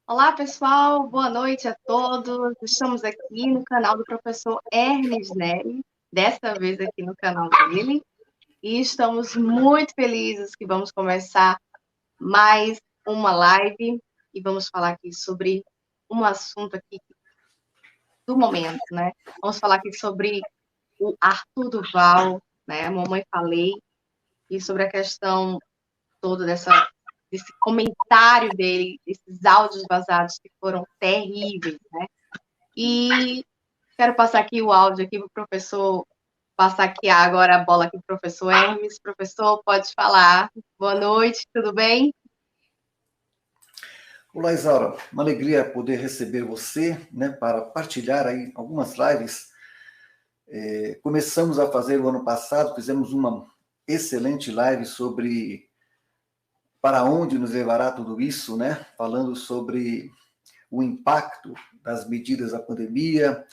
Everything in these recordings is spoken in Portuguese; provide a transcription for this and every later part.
Olá, pessoal, boa noite a todos. Estamos aqui no canal do professor Hermes Neri, desta vez aqui no canal dele, e estamos muito felizes que vamos começar mais uma live e vamos falar aqui sobre um assunto aqui do momento, né? Vamos falar aqui sobre o Arthur Duval, né? A mamãe falei, e sobre a questão toda desse comentário dele, esses áudios vazados que foram terríveis, né? E quero passar aqui o áudio aqui para o professor, passar aqui agora a bola aqui para o professor Hermes. Professor, pode falar. Boa noite, tudo bem? Olá, Isaura. Uma alegria poder receber você, né, para partilhar aí algumas lives. Começamos a fazer o ano passado, fizemos uma excelente live sobre para onde nos levará tudo isso, né? Falando sobre o impacto das medidas da pandemia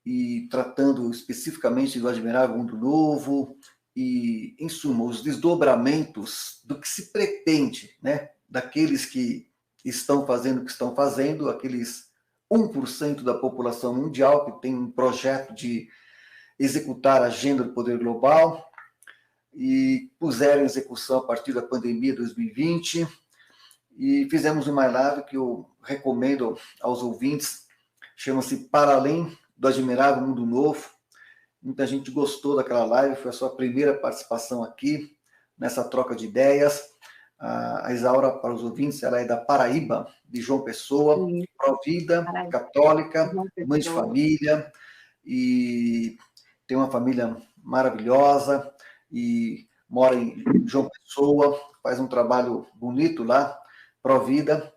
e tratando especificamente do Admirável Mundo Novo e, em suma, os desdobramentos do que se pretende, né? Daqueles que estão fazendo o que estão fazendo, aqueles 1% da população mundial que tem um projeto de executar a agenda do poder global e puseram em execução a partir da pandemia de 2020. E fizemos uma live que eu recomendo aos ouvintes, chama-se Para Além do Admirável Mundo Novo. Muita gente gostou daquela live, foi a sua primeira participação aqui, nessa troca de ideias. A Isaura, para os ouvintes, ela é da Paraíba, de João Pessoa, Sim, pró-vida, para católica, uma mãe de pessoa. família, e tem uma família maravilhosa, e mora em João Pessoa, faz um trabalho bonito lá, pró-vida,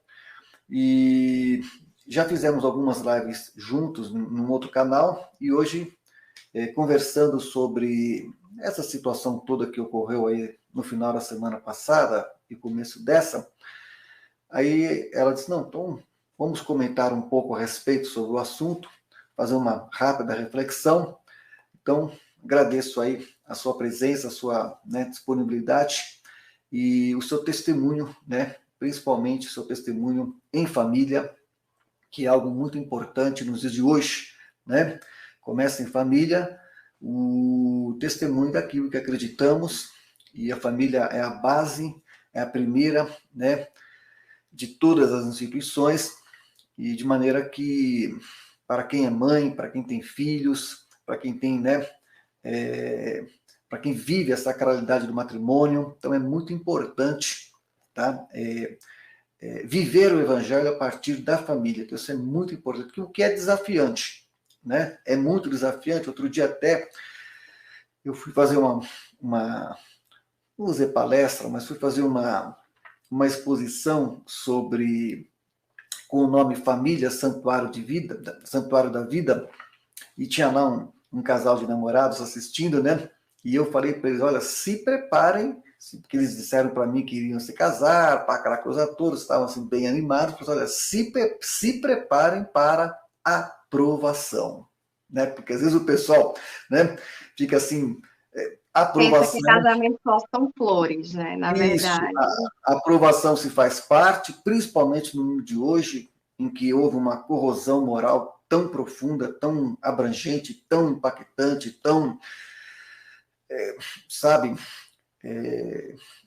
e já fizemos algumas lives juntos num outro canal, e hoje, conversando sobre essa situação toda que ocorreu aí no final da semana passada e começo dessa, aí ela disse, não, então vamos comentar um pouco a respeito sobre o assunto, fazer uma rápida reflexão. Então, agradeço aí a sua presença, a sua, né, disponibilidade e o seu testemunho, né, principalmente o seu testemunho em família, que é algo muito importante nos dias de hoje, né? Começa em família, o testemunho daquilo que acreditamos, e a família é a base, é a primeira, né, de todas as instituições, e de maneira que, para quem é mãe, para quem tem filhos, para quem tem, né, para quem vive a sacralidade do matrimônio, então é muito importante, tá? Viver o evangelho a partir da família, então isso é muito importante, o que é desafiante, né? É muito desafiante. Outro dia até eu fui fazer não usei palestra, mas fui fazer uma exposição sobre, com o nome Família Santuário de Vida, Santuário da Vida, e tinha lá um casal de namorados assistindo, né? E eu falei para eles, olha, se preparem, porque eles disseram para mim que iriam se casar, para aquela coisa toda, estavam assim, bem animados, mas olha, se preparem para a aprovação, né? Porque às vezes o pessoal, né, fica assim, Pensa que aprovação, casamento só são flores, né? Na isso, verdade, a aprovação se faz parte, principalmente no mundo de hoje, em que houve uma corrosão moral tão profunda, tão abrangente, tão impactante, tão, sabe,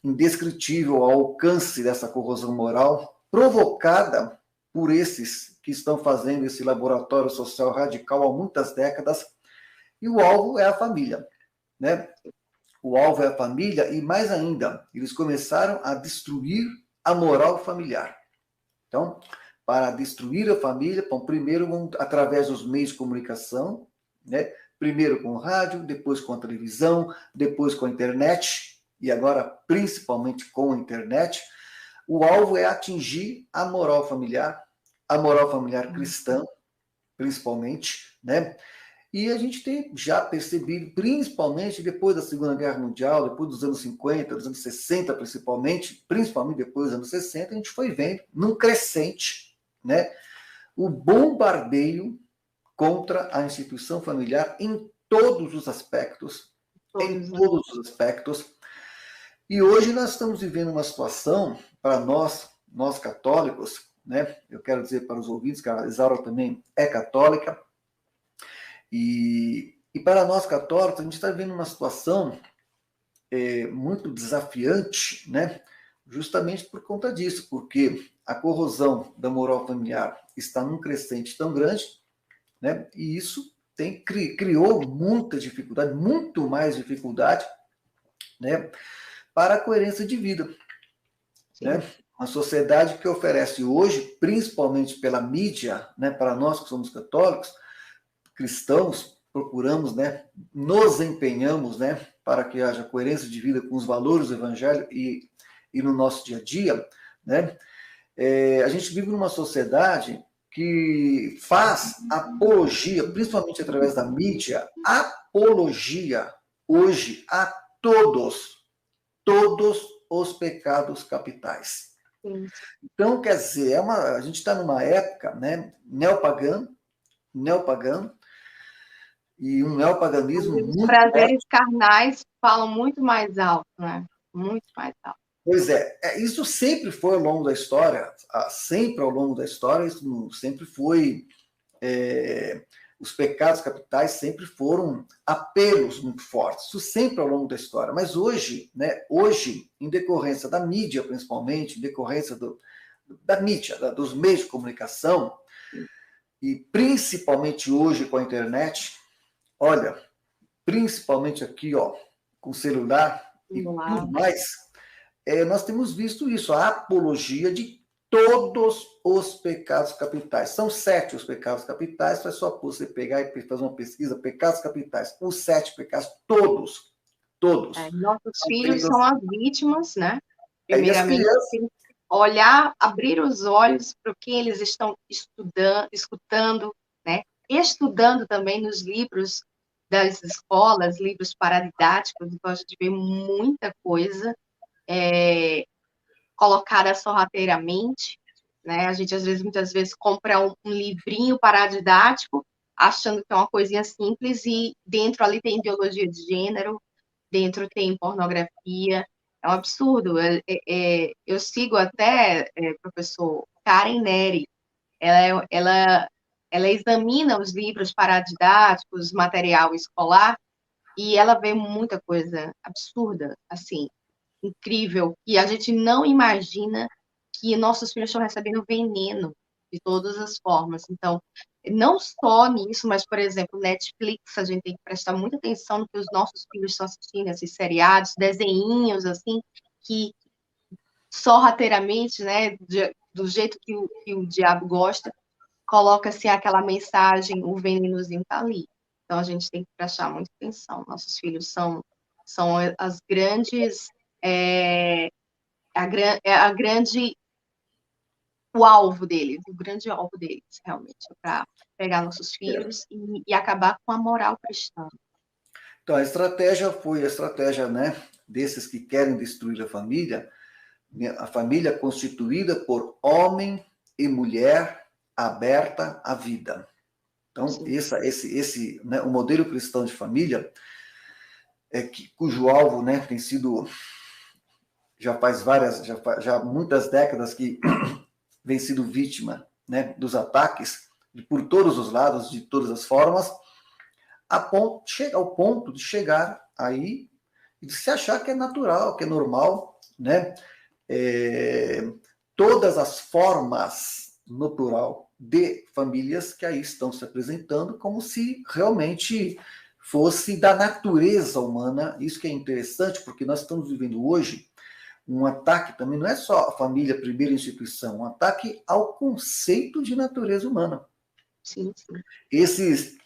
indescritível ao alcance dessa corrosão moral, provocada por esses que estão fazendo esse laboratório social radical há muitas décadas, e o alvo é a família, né? O alvo é a família e, mais ainda, eles começaram a destruir a moral familiar. Então, para destruir a família, bom, primeiro vão através dos meios de comunicação, né? Primeiro com o rádio, depois com a televisão, depois com a internet, e agora principalmente com a internet. O alvo é atingir a moral familiar cristã, principalmente, né? E a gente tem já percebido, principalmente depois da Segunda Guerra Mundial, depois dos anos 50, dos anos 60 principalmente depois dos anos 60, a gente foi vendo, num crescente, né, o bombardeio contra a instituição familiar em todos os aspectos, em todos, né? todos os aspectos. E hoje nós estamos vivendo uma situação, para nós católicos, né? Eu quero dizer para os ouvintes que a Isaura também é católica. E para nós católicos, a gente está vivendo uma situação muito desafiante, né? Justamente por conta disso, porque a corrosão da moral familiar está num crescente tão grande, né? E isso criou muita dificuldade, muito mais dificuldade, né? Para a coerência de vida, né? Uma sociedade que oferece hoje, principalmente pela mídia, né? Para nós que somos católicos, cristãos, procuramos, né? Nos empenhamos, né? Para que haja coerência de vida com os valores do Evangelho e no nosso dia a dia, né? A gente vive numa sociedade que faz apologia, principalmente através da mídia, apologia hoje a todos os pecados capitais. Sim. Então, quer dizer, a gente está numa época, né, neopagã, e um neopaganismo Os muito prazeres carnais falam muito mais alto, né? Muito mais alto. Pois isso sempre foi ao longo da história, isso sempre foi, os pecados capitais sempre foram apelos muito fortes, isso sempre ao longo da história, mas hoje, né, em decorrência da mídia principalmente, em decorrência da mídia, dos meios de comunicação, e principalmente hoje com a internet, olha, principalmente aqui, ó, com o celular e tudo mais, nós temos visto isso, a apologia de todos os pecados capitais. São 7 os pecados capitais, é só você pegar e fazer uma pesquisa, pecados capitais, os 7 pecados, todos. Nossos filhos são as vítimas, né? Primeiramente, olhar, abrir os olhos para o que eles estão escutando, né? Estudando também nos livros das escolas, livros paradidáticos, então a gente vê muita coisa colocada sorrateiramente, né? A gente, muitas vezes, compra um livrinho paradidático, achando que é uma coisinha simples, e dentro ali tem ideologia de gênero, dentro tem pornografia, é um absurdo. Eu sigo até, professor Karen Neri, ela examina os livros paradidáticos, material escolar, e ela vê muita coisa absurda, assim, incrível, que a gente não imagina que nossos filhos estão recebendo veneno de todas as formas. Então, não só nisso, mas, por exemplo, Netflix, a gente tem que prestar muita atenção no que os nossos filhos estão assistindo, esses seriados, desenhinhos, assim, que sorrateiramente, né, do jeito que o diabo gosta, coloca-se aquela mensagem, o venenozinho está ali. Então, a gente tem que prestar muita atenção. Nossos filhos são as grandes... a grande... o grande alvo deles, realmente, para pegar nossos filhos e acabar com a moral cristã. Então, a estratégia foi a estratégia, né, desses que querem destruir a família constituída por homem e mulher aberta à vida. Então, esse né, o modelo cristão de família, cujo alvo, né, tem sido, já muitas décadas que vem sido vítima, né, dos ataques por todos os lados, de todas as formas, chega ao ponto de chegar aí e de se achar que é natural, que é normal, né? Todas as formas no plural de famílias que aí estão se apresentando como se realmente fosse da natureza humana. Isso que é interessante, porque nós estamos vivendo hoje um ataque também, não é só a família, a primeira instituição, um ataque ao conceito de natureza humana. Sim. Esses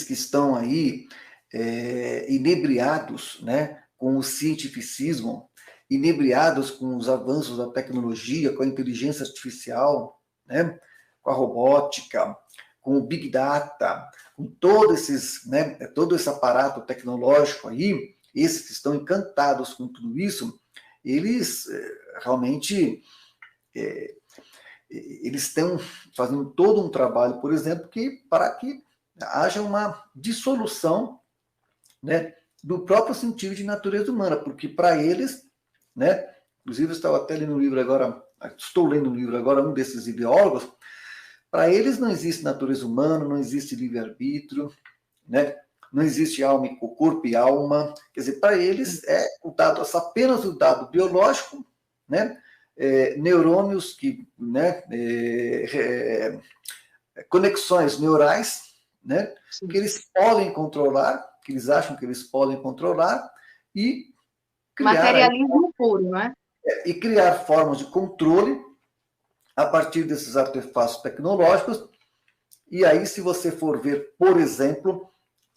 que estão aí inebriados, né, com o cientificismo, inebriados com os avanços da tecnologia, com a inteligência artificial, né, com a robótica, com o Big Data, com todo esse aparato tecnológico aí, esses que estão encantados com tudo isso, eles realmente eles estão fazendo todo um trabalho, por exemplo, para que haja uma dissolução, né, do próprio sentido de natureza humana, porque para eles, né, inclusive eu estava até lendo um livro agora estou lendo um livro agora, um desses ideólogos, para eles não existe natureza humana, não existe livre-arbítrio, né? Não existe alma, corpo e alma. Quer dizer, para eles é o dado, apenas o dado biológico, né? Neurônios, né? Conexões neurais, né? Que eles podem controlar, que eles acham que eles podem controlar e criar materialismo puro, né? E criar formas de controle a partir desses artefatos tecnológicos. E aí, se você for ver, por exemplo,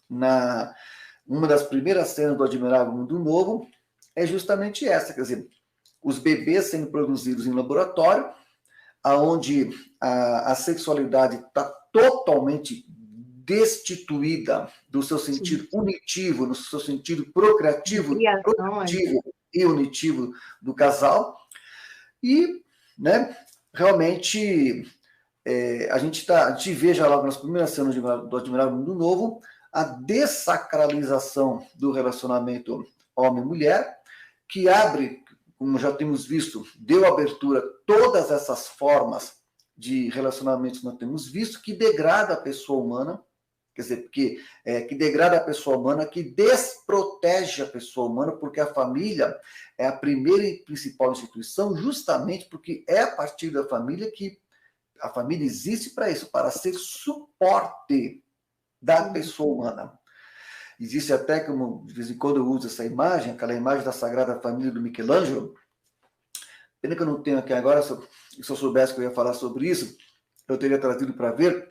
uma das primeiras cenas do Admirável Mundo Novo, é justamente essa, quer dizer, os bebês sendo produzidos em laboratório, aonde a sexualidade está totalmente destituída do seu sentido unitivo, no seu sentido procriativo, produtivo e unitivo do casal. E, né, realmente, a gente vê já logo nas primeiras cenas do Admirável Mundo Novo a dessacralização do relacionamento homem-mulher, que abre, como já temos visto, deu abertura a todas essas formas de relacionamentos que nós temos visto, que degrada a pessoa humana, quer dizer, que degrada a pessoa humana, que desprotege a pessoa humana, porque a família é a primeira e principal instituição, justamente porque é a partir da família que a família existe para isso, para ser suporte da pessoa humana. Existe até, como de vez em quando eu uso essa imagem, aquela imagem da Sagrada Família do Michelangelo. Pena que eu não tenho aqui agora, se eu soubesse que eu ia falar sobre isso, eu teria trazido para ver.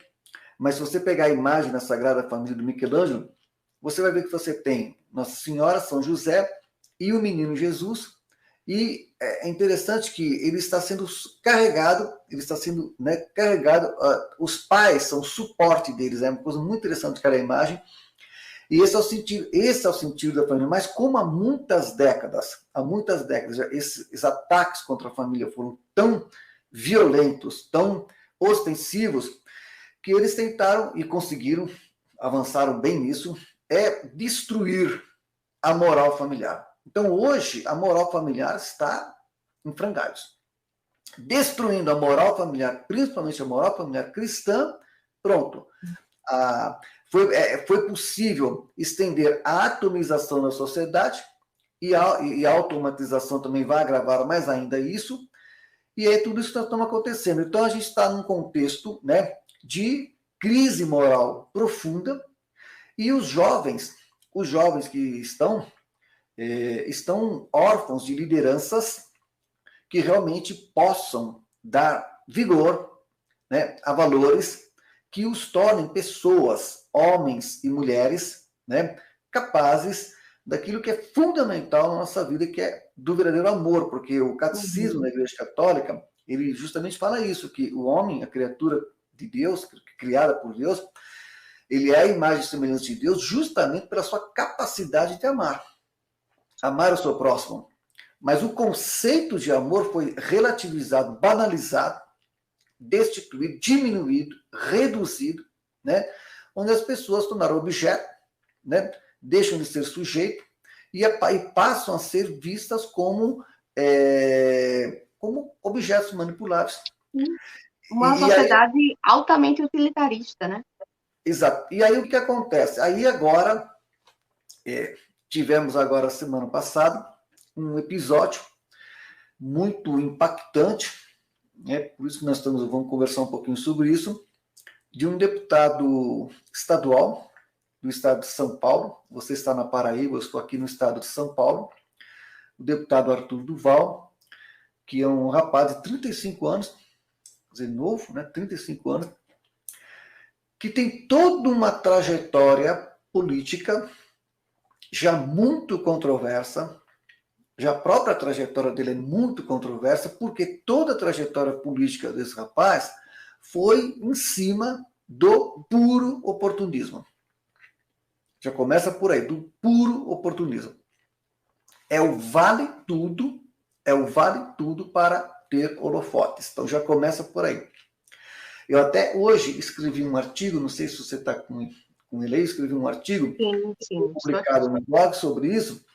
Mas se você pegar a imagem da Sagrada Família do Michelangelo, você vai ver que você tem Nossa Senhora, São José e o menino Jesus. E é interessante que ele está sendo carregado, os pais são o suporte deles, é uma coisa muito interessante aquela imagem. E esse é o sentido da família. Mas como há muitas décadas, esses ataques contra a família foram tão violentos, tão ostensivos, que eles tentaram e conseguiram, avançaram bem nisso, destruir a moral familiar. Então, hoje, a moral familiar está em frangalhos. Destruindo a moral familiar, principalmente a moral familiar cristã, pronto. Foi possível estender a atomização da sociedade e a automatização também vai agravar mais ainda isso. E aí tudo isso está acontecendo. Então, a gente está num contexto, né, de crise moral profunda e os jovens que estão órfãos de lideranças que realmente possam dar vigor, né, a valores que os tornem pessoas, homens e mulheres, né, capazes daquilo que é fundamental na nossa vida, que é do verdadeiro amor, porque o catecismo da Igreja Católica, ele justamente fala isso, que o homem, a criatura de Deus, criada por Deus, ele é a imagem e semelhança de Deus justamente pela sua capacidade de amar o seu próximo. Mas o conceito de amor foi relativizado, banalizado, destituído, diminuído, reduzido, né? Onde as pessoas tornaram objeto, né? Deixam de ser sujeito e passam a ser vistas como objetos manipuláveis. Uma sociedade altamente utilitarista, né? Exato. E aí o que acontece? Aí agora, tivemos agora, semana passada, um episódio muito impactante, né? Por isso que nós vamos conversar um pouquinho sobre isso, de um deputado estadual do estado de São Paulo. Você está na Paraíba, eu estou aqui no estado de São Paulo. O deputado Arthur Duval, que é um rapaz de 35 anos, quer dizer, novo, né? 35 anos, que tem toda uma trajetória política já muito controversa. Já a própria trajetória dele é muito controversa, porque toda a trajetória política desse rapaz foi em cima do puro oportunismo. Já começa por aí, do puro oportunismo. É o vale tudo para ter holofotes. Então já começa por aí. Eu até hoje escrevi um artigo, não sei se você está com ele aí, escrevi um artigo sim, publicado no blog sobre isso,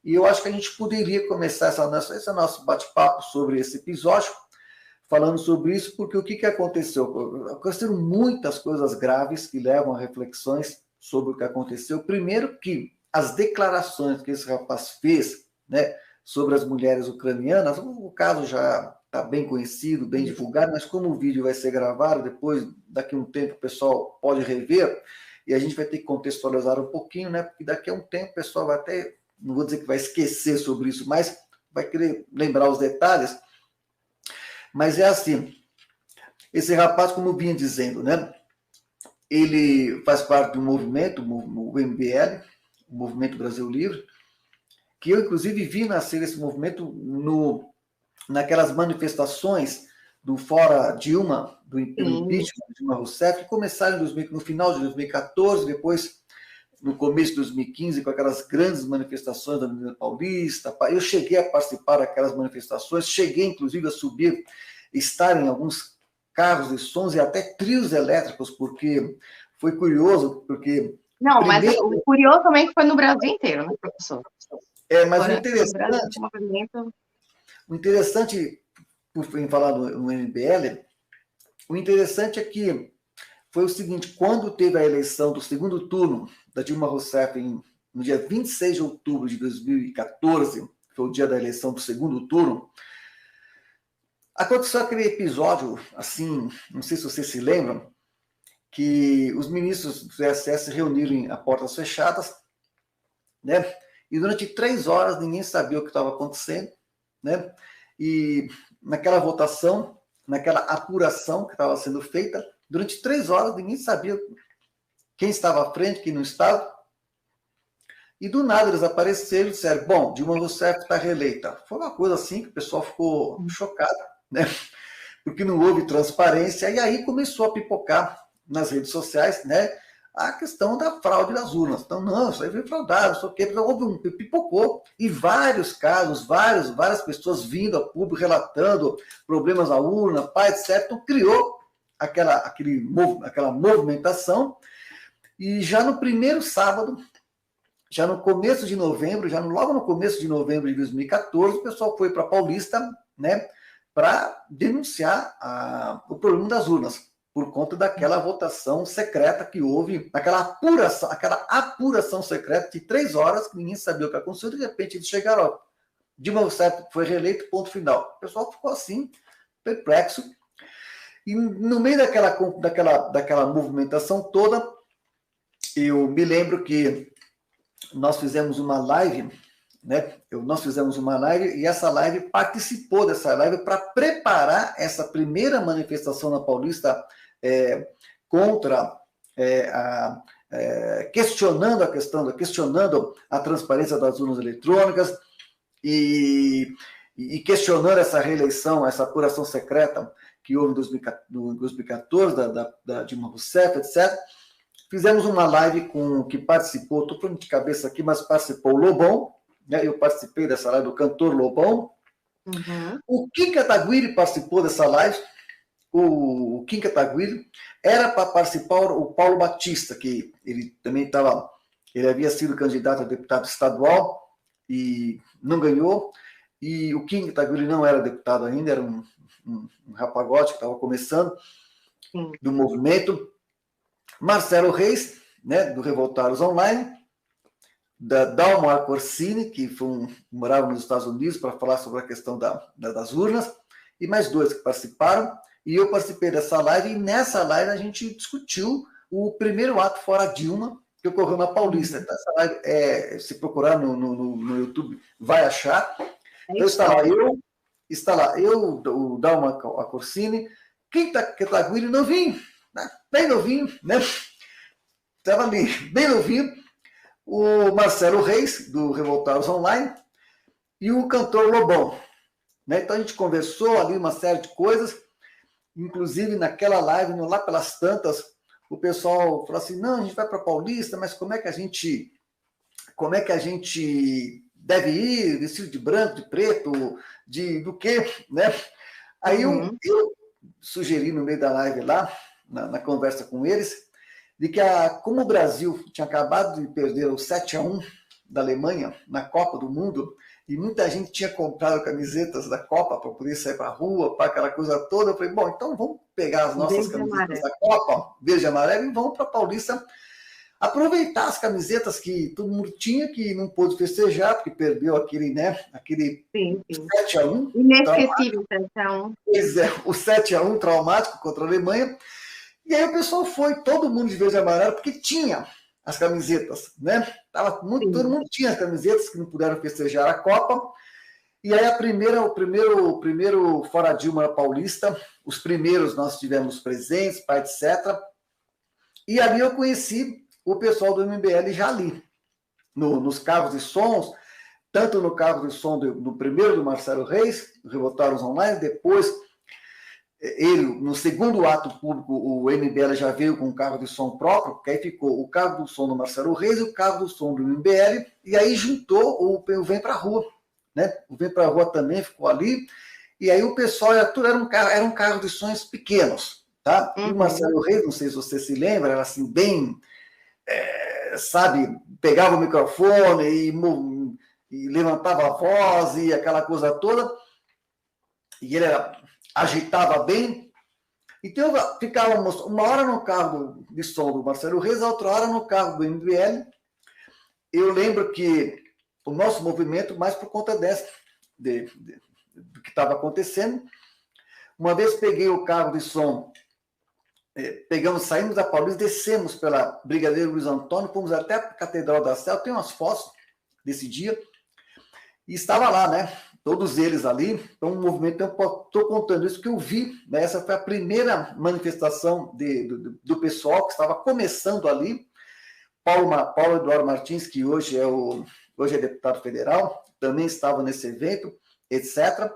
E eu acho que a gente poderia começar esse nosso bate-papo sobre esse episódio, falando sobre isso, porque o que aconteceu? Aconteceram muitas coisas graves que levam a reflexões sobre o que aconteceu. Primeiro que as declarações que esse rapaz fez, né, sobre as mulheres ucranianas, o caso já está bem conhecido, bem divulgado, mas como o vídeo vai ser gravado, depois, daqui a um tempo, o pessoal pode rever, e a gente vai ter que contextualizar um pouquinho, né, porque daqui a um tempo o pessoal vai até, não vou dizer que vai esquecer sobre isso, mas vai querer lembrar os detalhes. Mas é assim, esse rapaz, como eu vinha dizendo, né, ele faz parte do movimento, o MBL, o Movimento Brasil Livre, que eu, inclusive, vi nascer esse movimento naquelas manifestações do Fora Dilma, pelo impeachment de Dilma Rousseff, que começaram no final de 2014, depois no começo de 2015, com aquelas grandes manifestações da Avenida Paulista. Eu cheguei a participar daquelas manifestações, cheguei, inclusive, a subir, estar em alguns carros de sons e até trios elétricos, porque foi curioso, porque... Não, mas o curioso também que foi no Brasil inteiro, né, professor? Mas agora, o interessante, em falar no MBL, o interessante é que foi o seguinte: quando teve a eleição do segundo turno da Dilma Rousseff no dia 26 de outubro de 2014, que foi o dia da eleição do segundo turno, aconteceu aquele episódio, assim, não sei se vocês se lembram, que os ministros do TSE se reuniram a portas fechadas, né? E durante 3 horas ninguém sabia o que estava acontecendo, né? E naquela votação, naquela apuração que estava sendo feita, durante 3 horas ninguém sabia quem estava à frente, quem não estava. E do nada eles apareceram e disseram: bom, Dilma Rousseff está reeleita. Foi uma coisa assim que o pessoal ficou chocado, né? Porque não houve transparência. E aí começou a pipocar nas redes sociais, né, a questão da fraude das urnas. Então, não, isso aí foi fraudado, não sei o quê. Então, houve pipocou. E vários casos, várias pessoas vindo a público relatando problemas na urna, pai, etc. Então, criou aquela movimentação. E já no primeiro sábado, já no começo de novembro, logo no começo de novembro de 2014, o pessoal foi para Paulista, né, para denunciar o problema das urnas, por conta daquela votação secreta que houve, aquela apuração secreta de 3 horas, que ninguém sabia o que aconteceu, de repente eles chegaram, ó, Dilma Rousseff foi reeleito, ponto final. O pessoal ficou assim, perplexo, e no meio daquela movimentação toda, eu me lembro que nós fizemos uma live, né? Nós fizemos uma live e essa live participou dessa live para preparar essa primeira manifestação na Paulista contra questionando a transparência das urnas eletrônicas e questionando essa reeleição, essa apuração secreta que houve em 2014 da Dilma Rousseff, etc. Fizemos uma live que participou, estou falando de cabeça aqui, mas participou o Lobão, né? Eu participei dessa live do cantor Lobão. Uhum. O Kim Kataguiri participou dessa live. O Kim Kataguiri era para participar o Paulo Batista, que ele também ele havia sido candidato a deputado estadual e não ganhou. E o Kim Kataguiri não era deputado ainda, era um rapagote que estava começando do movimento. Marcelo Reis, né, do Revoltados Online, da Dalmar Corsini, que morava nos Estados Unidos para falar sobre a questão das urnas, e mais 2 que participaram, e eu participei dessa live, e nessa live a gente discutiu o primeiro ato fora Dilma, que ocorreu na Paulista. Então, essa live, se procurar no YouTube, vai achar. Então, está lá eu, o Dalmar Corsini, Kim Kataguiri novinho, bem novinho, né? Estava ali, bem novinho, o Marcelo Reis, do Revoltados Online, e o cantor Lobão. Né? Então a gente conversou ali uma série de coisas, inclusive naquela live, lá pelas tantas, o pessoal falou assim: não, a gente vai para Paulista, mas como é que a gente deve ir, vestido de branco, de preto, do quê, né? Aí eu sugeri no meio da live lá, na conversa com eles, de que como o Brasil tinha acabado de perder o 7-1, da Alemanha na Copa do Mundo, e muita gente tinha comprado camisetas da Copa para poder sair para a rua, para aquela coisa toda. Eu falei, bom, então vamos pegar as nossas Verde e camisetas amarelo. da Copa, verde e amarelo, e vamos para a Paulista aproveitar as camisetas que todo mundo tinha, que não pôde festejar, porque perdeu aquele, né, aquele Sim, sim. 7-1. Inesquecível, então. Pois é, o 7-1 traumático contra a Alemanha. E aí o pessoal foi, todo mundo de verde e amarelo, porque tinha as camisetas, né? Todo mundo tinha as camisetas que não puderam festejar a Copa. E aí o primeiro Fora Dilma Paulista, os primeiros nós tivemos presentes, etc. E ali eu conheci o pessoal do MBL já ali, nos carros de sons, tanto no carro de som do primeiro do Marcelo Reis, Revoltados Online, depois ele, no segundo ato público, o MBL já veio com um carro de som próprio, porque aí ficou o carro do som do Marcelo Reis e o carro do som do MBL, e aí juntou o Vem Pra Rua, né? O Vem Pra Rua também ficou ali, e aí o pessoal, era um carro de sons pequenos, tá? E o Marcelo Reis, não sei se você se lembra, era assim, bem, sabe, pegava o microfone e levantava a voz e aquela coisa toda, e ele agitava bem. Então, ficávamos uma hora no carro de som do Marcelo Reis, a outra hora no carro do MBL. Eu lembro que o nosso movimento, mais por conta do que estava acontecendo, uma vez peguei o carro de som, saímos da Paulista, descemos pela Brigadeiro Luiz Antônio, fomos até a Catedral da Sé, tem umas fotos desse dia, e estava lá, né? Todos eles ali. Então, o movimento, estou contando isso que eu vi, né? Essa foi a primeira manifestação do pessoal que estava começando ali. Paulo Eduardo Martins, que hoje é deputado federal, também estava nesse evento, etc.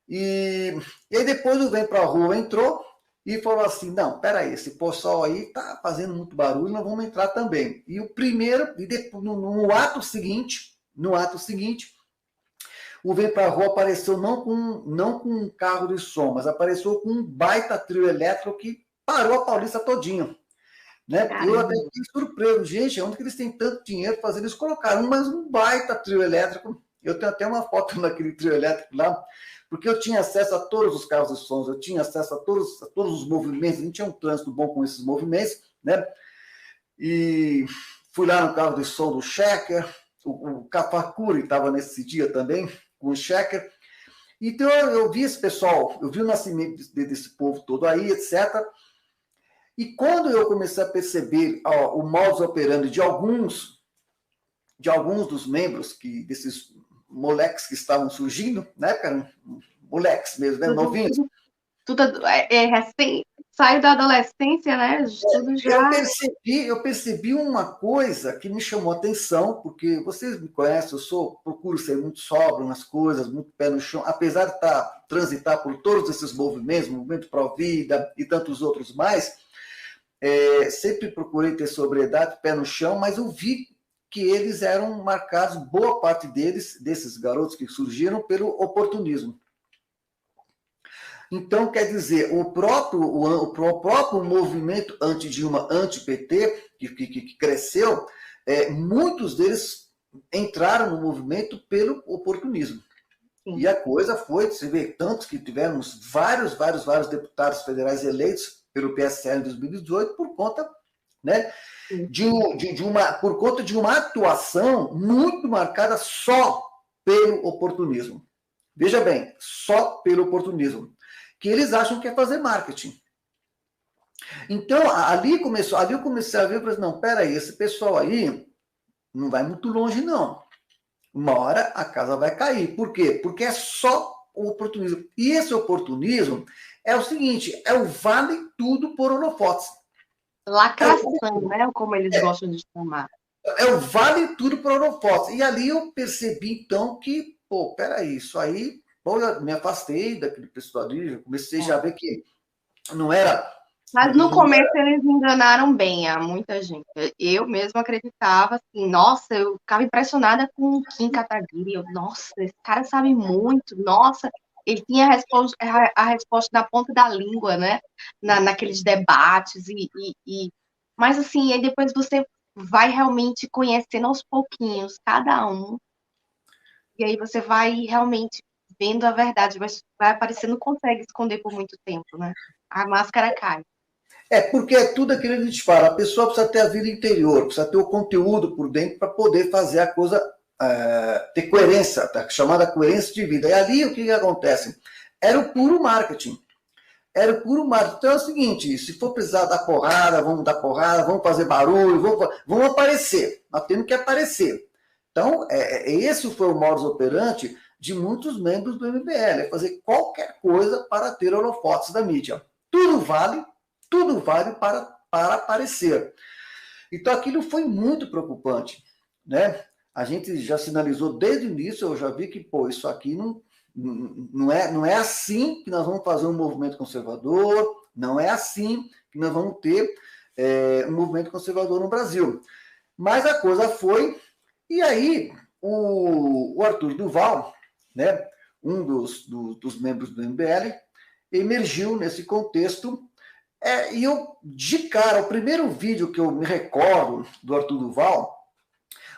E aí depois o Vem Pra Rua entrou e falou assim, não, peraí, esse pessoal aí está fazendo muito barulho, nós vamos entrar também. E o primeiro, e depois, no ato seguinte, o Vem Pra Rua apareceu não com um carro de som, mas apareceu com um baita trio elétrico que parou a Paulista todinha. Né? Eu até fiquei surpreso. Gente, onde que eles têm tanto dinheiro para fazer? Eles colocaram um baita trio elétrico. Eu tenho até uma foto naquele trio elétrico lá, porque eu tinha acesso a todos os carros de sons, eu tinha acesso a todos os movimentos, a gente tinha um trânsito bom com esses movimentos, né? E fui lá no carro de som do Checker, o Cafacuri estava nesse dia também, com o Checker. Então eu vi esse pessoal, eu vi o nascimento desse povo todo aí, etc. E quando eu comecei a perceber o modus operandi de alguns dos membros, desses moleques que estavam surgindo, né, eram moleques mesmo, né, novinhos. Tudo recém, saiu da adolescência, né? Tudo já. Eu percebi uma coisa que me chamou a atenção, porque vocês me conhecem, procuro ser muito sóbrio nas coisas, muito pé no chão, apesar de transitar por todos esses movimentos, movimento Pró-Vida e tantos outros mais, sempre procurei ter sobriedade, pé no chão, mas eu vi que eles eram marcados, boa parte desses garotos que surgiram, pelo oportunismo. Então, quer dizer, o próprio movimento anti-Dilma, anti-PT, que cresceu, muitos deles entraram no movimento pelo oportunismo. Sim. E a coisa foi, você vê, tantos que tivemos vários deputados federais eleitos pelo PSL em 2018 por conta, né, por conta de uma atuação muito marcada só pelo oportunismo. Veja bem, só pelo oportunismo. Que eles acham que é fazer marketing. Então, ali eu comecei a ver, eu falei, não, peraí, esse pessoal aí não vai muito longe, não. Uma hora a casa vai cair. Por quê? Porque é só o oportunismo. E esse oportunismo é o seguinte, é o vale tudo por holofotes. Lacração, né? Como eles gostam de chamar. É o vale tudo por holofotes. E ali eu percebi, então, que, peraí, isso aí... Bom, eu me afastei daquele pessoal ali, comecei já a ver que não era... Mas no começo eles me enganaram bem, a muita gente. Eu mesma acreditava, assim, nossa, eu ficava impressionada com o Kim Kataguiri. Nossa, esse cara sabe muito, nossa, ele tinha a resposta na ponta da língua, né? Naqueles debates. Mas assim, aí depois você vai realmente conhecendo aos pouquinhos cada um, e aí você vai realmente vendo a verdade, vai aparecendo, não consegue esconder por muito tempo, né? A máscara cai. Porque é tudo aquilo que a gente fala, a pessoa precisa ter a vida interior, precisa ter o conteúdo por dentro para poder fazer a coisa ter coerência, tá? Chamada coerência de vida. E ali o que acontece? Era o puro marketing. Era o puro marketing. Então é o seguinte, se for precisar dar porrada, vamos fazer barulho, vamos aparecer. Nós temos que aparecer. Então, esse foi o modus operandi de muitos membros do MBL, é fazer qualquer coisa para ter holofotes da mídia. Tudo vale para aparecer. Então, aquilo foi muito preocupante, né? A gente já sinalizou desde o início, eu já vi que, isso aqui não é assim que nós vamos fazer um movimento conservador, não é assim que nós vamos ter um movimento conservador no Brasil. Mas a coisa foi, e aí o Arthur Duval, né, um dos membros do MBL, emergiu nesse contexto. E eu, de cara, o primeiro vídeo que eu me recordo do Arthur Duval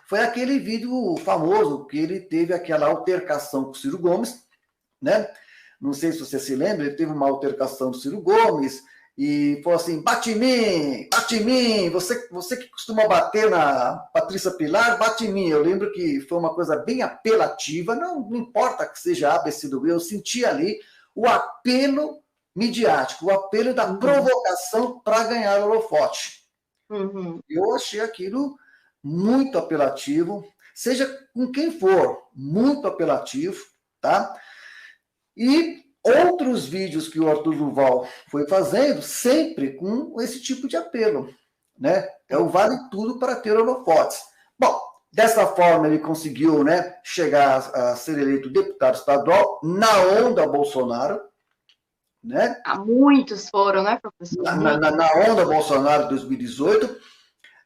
foi aquele vídeo famoso que ele teve aquela altercação com o Ciro Gomes, né? Não sei se você se lembra, ele teve uma altercação do Ciro Gomes e falou assim, bate em mim, você que costuma bater na Patrícia Pilar, bate em mim. Eu lembro que foi uma coisa bem apelativa, não importa que seja A, B, C, D, E, eu senti ali o apelo midiático, o apelo da provocação para ganhar o holofote. Eu achei aquilo muito apelativo, seja com quem for, muito apelativo, tá? E outros vídeos que o Arthur Duval foi fazendo, sempre com esse tipo de apelo, né? É o vale tudo para ter holofotes. Bom, dessa forma ele conseguiu, né, chegar a ser eleito deputado estadual na onda Bolsonaro, né? Muitos foram, né, professor? Na onda Bolsonaro de 2018,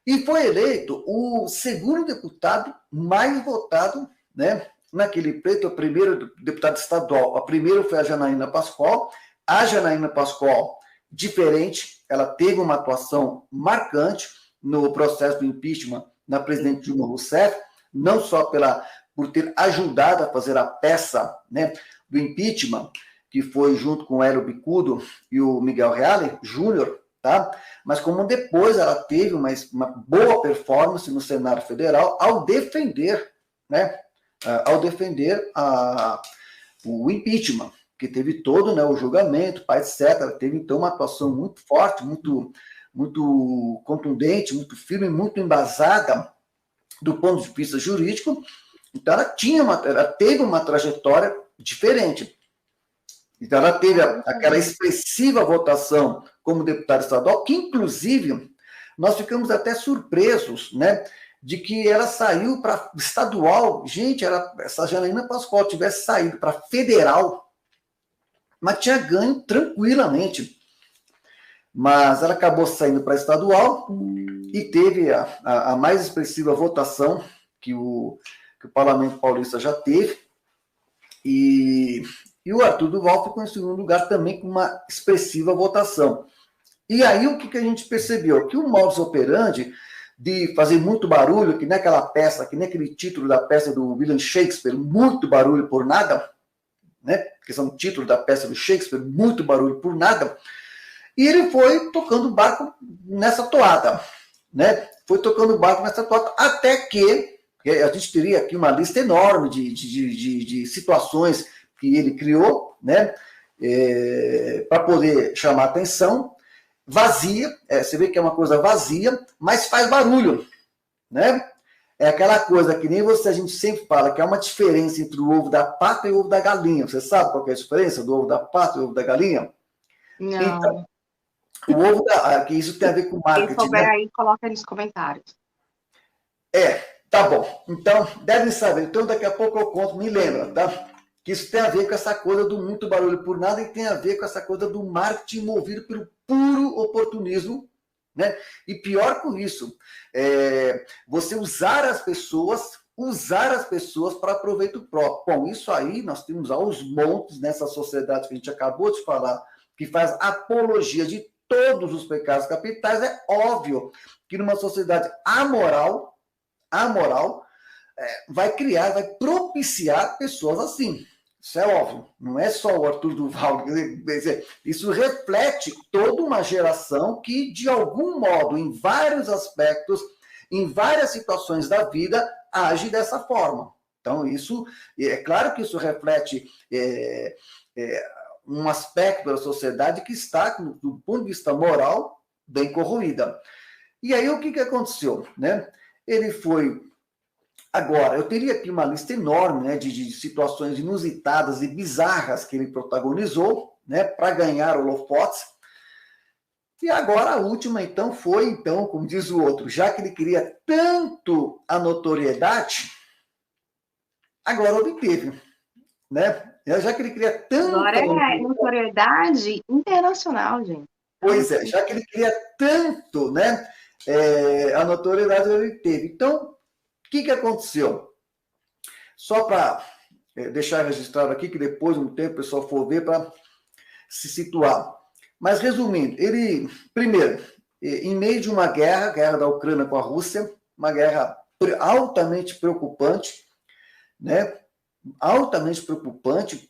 e foi eleito o segundo deputado mais votado, né, naquele pleito, o primeiro deputado estadual. A primeira foi a Janaína Pascoal. A Janaína Pascoal, diferente, ela teve uma atuação marcante no processo do impeachment na presidente Dilma Rousseff, não só por ter ajudado a fazer a peça, né, do impeachment, que foi junto com o Hélio Bicudo e o Miguel Reale Júnior, tá? Mas como depois ela teve uma boa performance no Senado Federal ao defender, né, o impeachment, que teve todo, né, o julgamento, etc. Teve, então, uma atuação muito forte, muito contundente, muito firme, muito embasada do ponto de vista jurídico. Então, ela teve uma trajetória diferente. Então, ela teve aquela expressiva votação como deputada estadual, que, inclusive, nós ficamos até surpresos, né, de que ela saiu para estadual. Gente, essa Janaína Pascoal tivesse saído para federal, mas tinha ganho tranquilamente. Mas ela acabou saindo para estadual e teve a mais expressiva votação que o Parlamento Paulista já teve. E o Arthur Duval ficou em segundo lugar também com uma expressiva votação. E aí o que a gente percebeu? Que o modus operandi de fazer muito barulho, que nem aquela peça, que nem aquele título da peça do William Shakespeare, muito barulho por nada, né? Que são o título da peça do Shakespeare, muito barulho por nada. E ele foi tocando o barco nessa toada, né? Foi tocando o barco nessa toada, até que a gente teria aqui uma lista enorme de situações que ele criou, né? Para poder chamar atenção. Vazia, você vê que é uma coisa vazia, mas faz barulho, né? É aquela coisa que nem a gente sempre fala, que há uma diferença entre o ovo da pata e o ovo da galinha. Você sabe qual é a diferença do ovo da pata e o ovo da galinha? Não. Então, o ovo que isso tem a ver com marketing. Quem souber, né? Aí, coloca nos comentários. Tá bom. Então, devem saber. Então, daqui a pouco eu conto, me lembra, tá? Que isso tem a ver com essa coisa do muito barulho por nada e tem a ver com essa coisa do marketing movido pelo puro oportunismo, né? E pior com isso, você usar as pessoas para proveito próprio. Bom, isso aí nós temos aos montes nessa sociedade que a gente acabou de falar, que faz apologia de todos os pecados capitais, é óbvio que numa sociedade amoral, vai propiciar pessoas assim. Isso é óbvio. Não é só o Arthur Duval. Quer dizer, isso reflete toda uma geração que, de algum modo, em vários aspectos, em várias situações da vida, age dessa forma. Então, isso é claro que isso reflete um aspecto da sociedade que está, do ponto de vista moral, bem corroída. E aí, o que aconteceu? Né? Ele foi... Agora, eu teria aqui uma lista enorme, né, de situações inusitadas e bizarras que ele protagonizou, né, para ganhar holofotes. E agora a última, então, foi, então, como diz o outro, já que ele queria tanto a notoriedade, agora obteve, né? Já que ele queria tanto... Agora é notoriedade internacional, gente. Pois é, já que ele queria tanto, né, a notoriedade ele teve. Então, o que aconteceu? Só para deixar registrado aqui, que depois, um tempo, o pessoal for ver para se situar. Mas, resumindo, ele, primeiro, em meio de uma guerra da Ucrânia com a Rússia, uma guerra altamente preocupante, né? Altamente preocupante,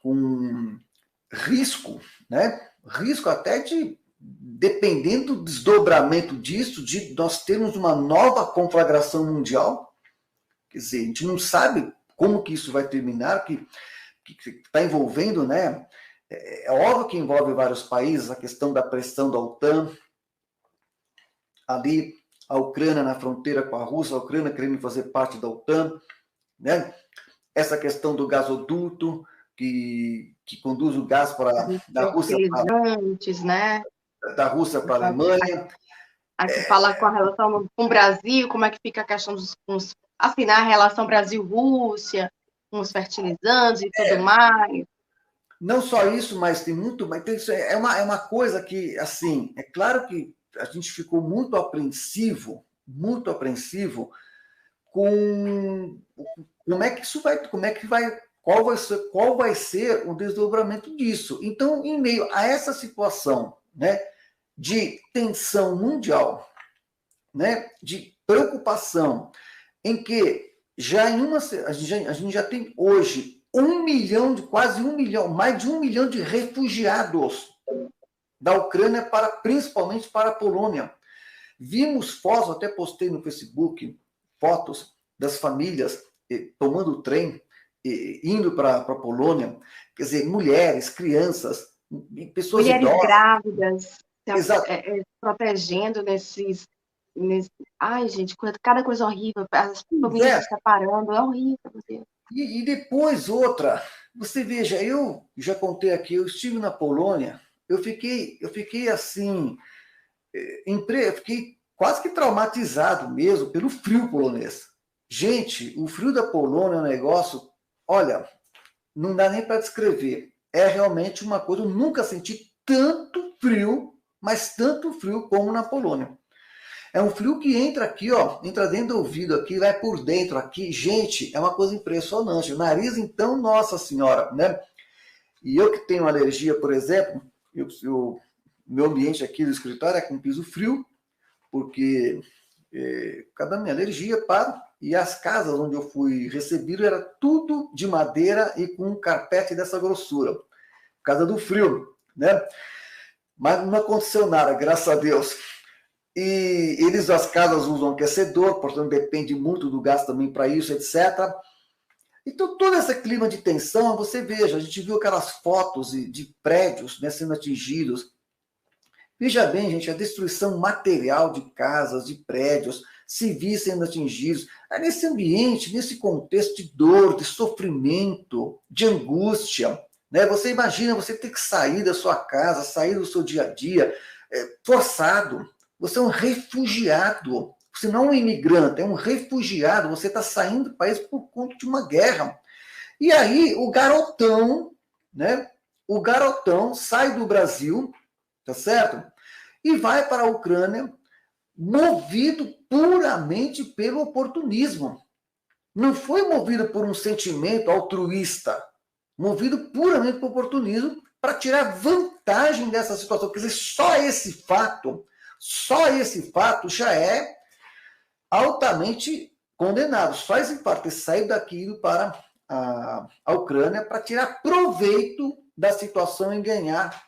com risco, né? Risco até de, dependendo do desdobramento disso, de nós termos uma nova conflagração mundial. Quer dizer, a gente não sabe como que isso vai terminar, que está envolvendo, né? É óbvio que envolve vários países, a questão da pressão da OTAN, ali a Ucrânia na fronteira com a Rússia, a Ucrânia querendo fazer parte da OTAN, né? Essa questão do gasoduto, que conduz o gás da Rússia né? Da Rússia para a Alemanha. Aqui fala com a relação com o Brasil, como é que fica a questão afinar a relação Brasil-Rússia, com os fertilizantes e tudo mais. Não só isso, mas tem muito... Mas é uma coisa que, assim, é claro que a gente ficou muito apreensivo com como é que isso vai, qual vai ser o desdobramento disso. Então, em meio a essa situação, né, de tensão mundial, né, de preocupação, em que a gente já tem hoje quase 1 milhão, mais de 1 milhão de refugiados da Ucrânia, principalmente para a Polônia. Vimos fotos, até postei no Facebook, fotos das famílias tomando o trem, indo para a Polônia, quer dizer, mulheres, crianças, pessoas idosas. Mulheres grávidas, protegendo nesses... Ai, gente, cada coisa horrível, as famílias se separando, é horrível. E depois outra, você veja, eu já contei aqui, eu estive na Polônia, eu fiquei assim, eu fiquei quase que traumatizado mesmo pelo frio polonês. Gente, o frio da Polônia é um negócio, olha, não dá nem para descrever. É realmente uma coisa, eu nunca senti tanto frio, mas tanto frio como na Polônia. É um frio que entra aqui, ó, entra dentro do ouvido aqui, vai por dentro aqui. Gente, é uma coisa impressionante. O nariz, então, nossa senhora, né? E eu que tenho alergia, por exemplo, meu ambiente aqui do escritório é com piso frio, porque cada minha alergia e as casas onde eu fui recebido era tudo de madeira e com um carpete dessa grossura, por causa do frio, né? Mas não aconteceu nada, graças a Deus. E as casas usam aquecedor, portanto depende muito do gás também para isso, etc. Então todo esse clima de tensão, você veja, a gente viu aquelas fotos de prédios, né, sendo atingidos. Veja bem, gente, a destruição material de casas, de prédios, civis sendo atingidos. Aí, nesse ambiente, nesse contexto de dor, de sofrimento, de angústia, né? Você imagina você ter que sair da sua casa, sair do seu dia a dia, forçado. Você é um refugiado. Você não é um imigrante, é um refugiado. Você está saindo do país por conta de uma guerra. E aí, o garotão, né? O garotão sai do Brasil, tá certo? E vai para a Ucrânia, movido puramente pelo oportunismo. Não foi movido por um sentimento altruísta, movido puramente pelo oportunismo para tirar vantagem dessa situação. Quer dizer, só esse fato já é altamente condenado. Só esse fato ter saído daqui ido para a Ucrânia para tirar proveito da situação e ganhar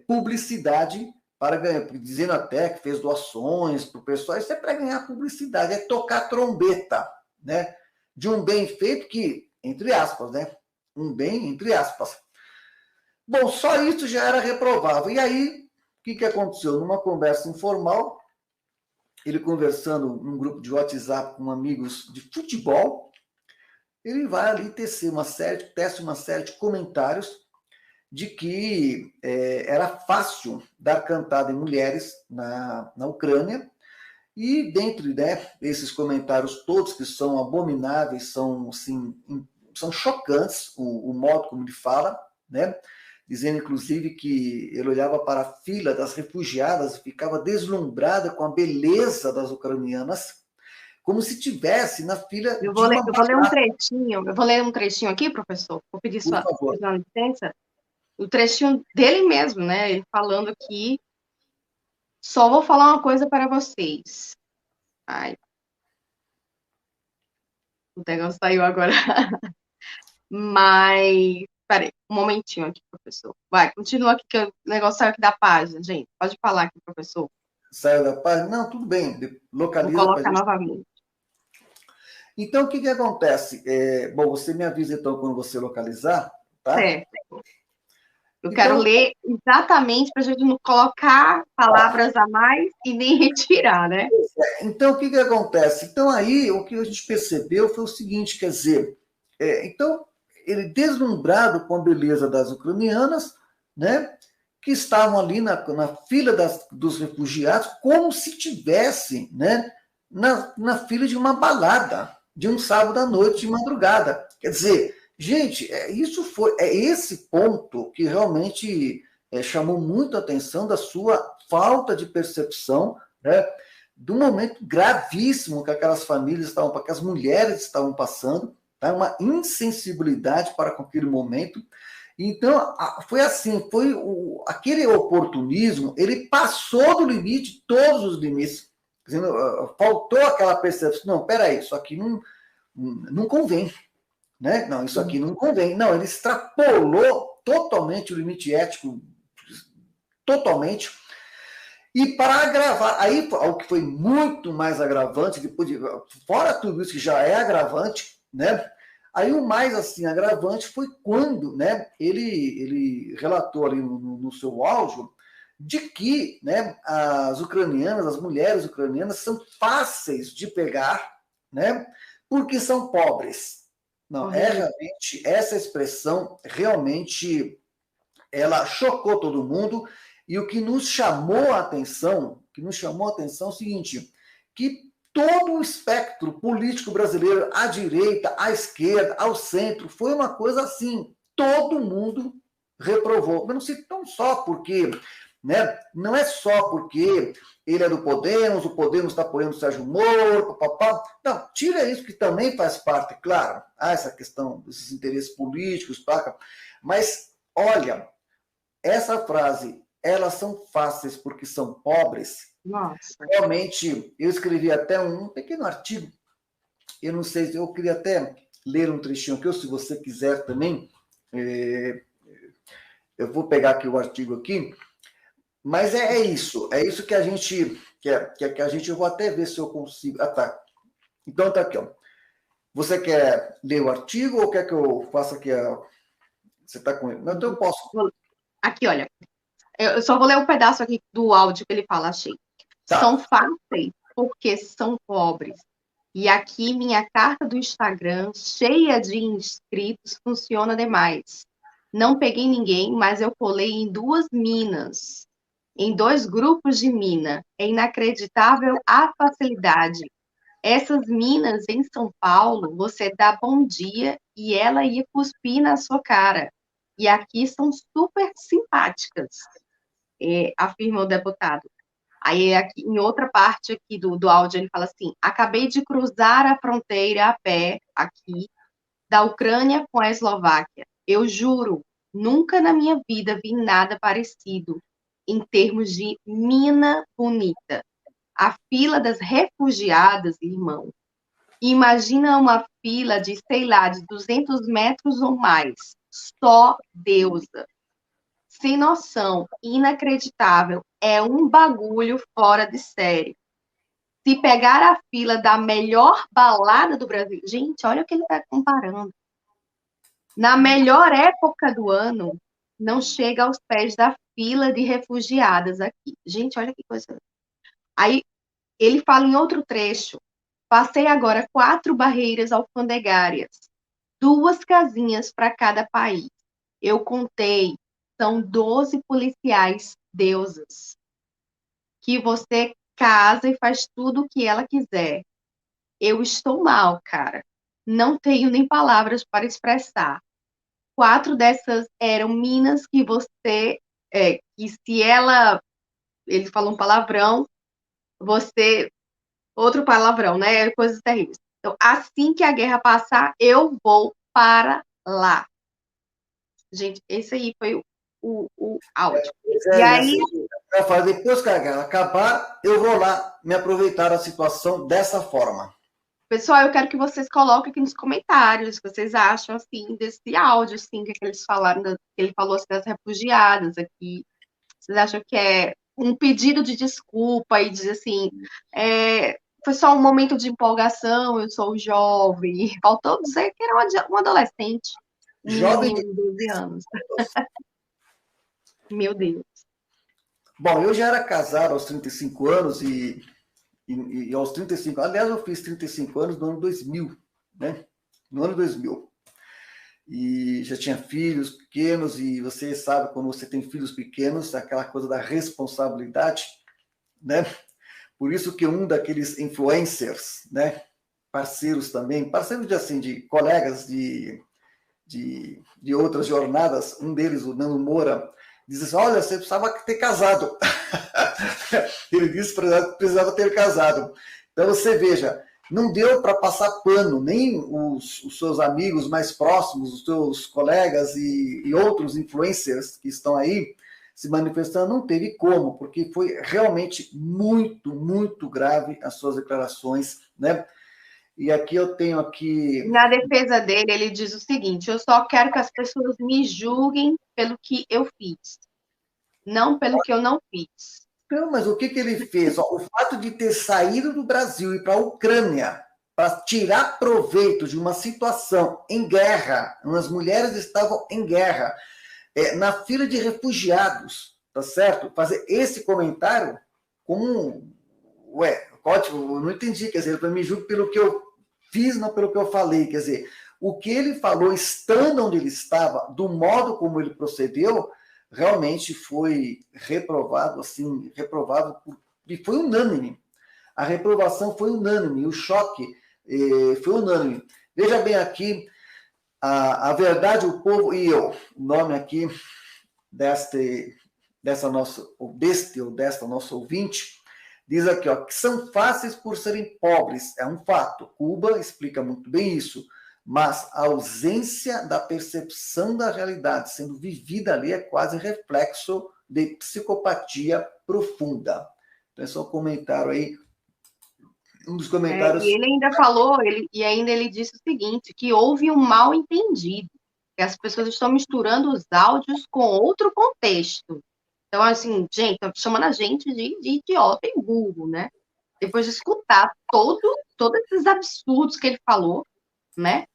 publicidade para ganhar, dizendo até que fez doações para o pessoal, isso é para ganhar publicidade, é tocar trombeta, né? De um bem feito que, entre aspas, né? Um bem, entre aspas. Bom, só isso já era reprovável. E aí, o que aconteceu? Numa conversa informal, ele conversando num grupo de WhatsApp com amigos de futebol, ele vai ali tece uma série de comentários de que era fácil dar cantada em mulheres na Ucrânia, e dentre esses comentários todos que são abomináveis, são, assim, são chocantes o modo como ele fala, né? Dizendo, inclusive, que ele olhava para a fila das refugiadas e ficava deslumbrada com a beleza das ucranianas, como se tivesse na fila de uma eu vou ler um trechinho, eu vou ler um trechinho aqui, professor, vou pedir Por favor. sua licença, o trechinho dele mesmo, né, ele falando aqui, só vou falar uma coisa para vocês. Ai, o negócio saiu agora. Mas, peraí, um momentinho aqui, professor. Vai, continua aqui, que o negócio saiu aqui da página, gente. Pode falar aqui, professor. Saiu da página? Não, tudo bem, localiza. Vou colocar novamente. Então, o que acontece? Bom, você me avisa, então, quando você localizar, tá? Certo. Eu quero ler exatamente para a gente não colocar palavras a mais e nem retirar, né? Então, o que acontece? Então, aí, o que a gente percebeu foi o seguinte, quer dizer, então, ele deslumbrado com a beleza das ucranianas, né, que estavam ali na fila dos refugiados, como se tivesse, né, na fila de uma balada, de um sábado à noite, de madrugada. Quer dizer, gente, esse ponto que realmente chamou muito a atenção da sua falta de percepção, né, do momento gravíssimo que aquelas famílias estavam, que as mulheres estavam passando, tá? Uma insensibilidade para com aquele momento. Então, foi assim, aquele oportunismo, ele passou do limite, todos os limites. Dizendo, faltou aquela percepção, não, peraí, isso aqui não convém. Né? Não, isso aqui não convém. Não, ele extrapolou totalmente o limite ético, totalmente. E para agravar, aí o que foi muito mais agravante, fora tudo isso que já é agravante, né? Aí o mais assim agravante foi quando, né, ele relatou ali no seu áudio de que, né, as ucranianas, as mulheres ucranianas são fáceis de pegar, né, porque são pobres. Não, realmente, essa expressão realmente ela chocou todo mundo, e o que nos chamou a atenção, é o seguinte, que todo o espectro político brasileiro, à direita, à esquerda, ao centro, foi uma coisa assim, todo mundo reprovou. Mas não sei tão só porque, né, não é só porque ele é do Podemos, o Podemos está apoiando o Sérgio Moro, papapá. Não, tira isso que também faz parte, claro, essa questão desses interesses políticos, paca. Mas, olha, essa frase, elas são fáceis porque são pobres. Nossa. Realmente, eu escrevi até um pequeno artigo, eu não sei, eu queria até ler um trechinho aqui, ou se você quiser também, eu vou pegar aqui o artigo aqui, mas é isso que a gente eu vou até ver se eu consigo. Ah, tá. Então tá aqui, ó. Você quer ler o artigo ou quer que eu faça aqui Você está com ele? Não, então eu posso. Aqui, olha. Eu só vou ler um pedaço aqui do áudio que ele fala, achei. Tá. São fáceis porque são pobres. E aqui minha carta do Instagram, cheia de inscritos, funciona demais. Não peguei ninguém, mas eu colei em 2 minas, em 2 grupos de mina. É inacreditável a facilidade. Essas minas em São Paulo, você dá bom dia e ela ia cuspir na sua cara. E aqui são super simpáticas, afirma o deputado. Aí, aqui, em outra parte aqui do áudio, ele fala assim: acabei de cruzar a fronteira a pé, aqui, da Ucrânia com a Eslováquia. Eu juro, Nunca na minha vida vi nada parecido em termos de mina bonita. A fila das refugiadas, irmão. Imagina uma fila de, sei lá, de 200 metros ou mais. Só deusa. Sem noção, inacreditável. É um bagulho fora de série. Se pegar a fila da melhor balada do Brasil. Gente, olha o que ele está comparando. Na melhor época do ano, não chega aos pés da fila de refugiadas aqui. Gente, olha que coisa. Aí ele fala em outro trecho. Passei agora 4 barreiras alfandegárias, 2 casinhas para cada país. Eu contei, são 12 policiais deusas, que você casa e faz tudo o que ela quiser. Eu estou mal, cara. Não tenho nem palavras para expressar. 4 dessas eram minas que você, que se ela, ele falou um palavrão, você, outro palavrão, né? Coisas terríveis. Então, assim que a guerra passar, eu vou para lá. Gente, esse aí foi o áudio. E E aí, assim, eu falo, depois que a guerra acabar, eu vou lá me aproveitar da situação dessa forma. pessoal, eu quero que vocês coloquem aqui nos comentários o que vocês acham, assim, desse áudio, assim, que eles falaram, que ele falou assim, das refugiadas aqui. Vocês acham que é um pedido de desculpa e diz assim, foi só um momento de empolgação, eu sou jovem. Faltou dizer que era um adolescente, um Jovem menininho de... de 12 anos. Meu Deus. Bom, eu já era casado aos 35 anos e aos 35, aliás, eu fiz 35 anos no ano 2000, né? No ano 2000. E já tinha filhos pequenos, e você sabe, quando você tem filhos pequenos, aquela coisa da responsabilidade, né? Por isso que um daqueles influencers, né? Parceiros também, parceiros de, assim, de colegas de outras jornadas, um deles, o Nando Moura, diz assim, olha, você precisava ter casado. Ele disse que precisava ter casado. Então você veja, não deu para passar pano, nem os seus amigos mais próximos, os seus colegas e outros influencers que estão aí se manifestando, não teve como, porque foi realmente muito, muito grave as suas declarações, né? E aqui eu tenho aqui... Na defesa dele, ele diz o seguinte: eu só quero que as pessoas me julguem pelo que eu fiz, não pelo que eu não fiz. Não, mas o que ele fez? Ó, o fato de ter saído do Brasil e para a Ucrânia para tirar proveito de uma situação em guerra, as mulheres estavam em guerra, na fila de refugiados, tá certo? Fazer esse comentário como, ótimo, eu não entendi, quer dizer, eu me julgo pelo que eu fiz, não pelo que eu falei, quer dizer, o que ele falou, estando onde ele estava, do modo como ele procedeu, realmente foi reprovado, assim, reprovado, e foi unânime. A reprovação foi unânime, o choque foi unânime. Veja bem aqui, a verdade, o povo e eu, o nome aqui desta nossa ouvinte, diz aqui, ó, que são fáceis por serem pobres, é um fato. Cuba explica muito bem isso, mas a ausência da percepção da realidade sendo vivida ali é quase reflexo de psicopatia profunda. Então, esse é um comentário aí, um dos comentários... E ele ainda falou, e ainda ele disse o seguinte, que houve um mal entendido, que as pessoas estão misturando os áudios com outro contexto. Então, assim, gente, tá chamando a gente de idiota e burro, né? Depois de escutar todos esses absurdos que ele falou, né?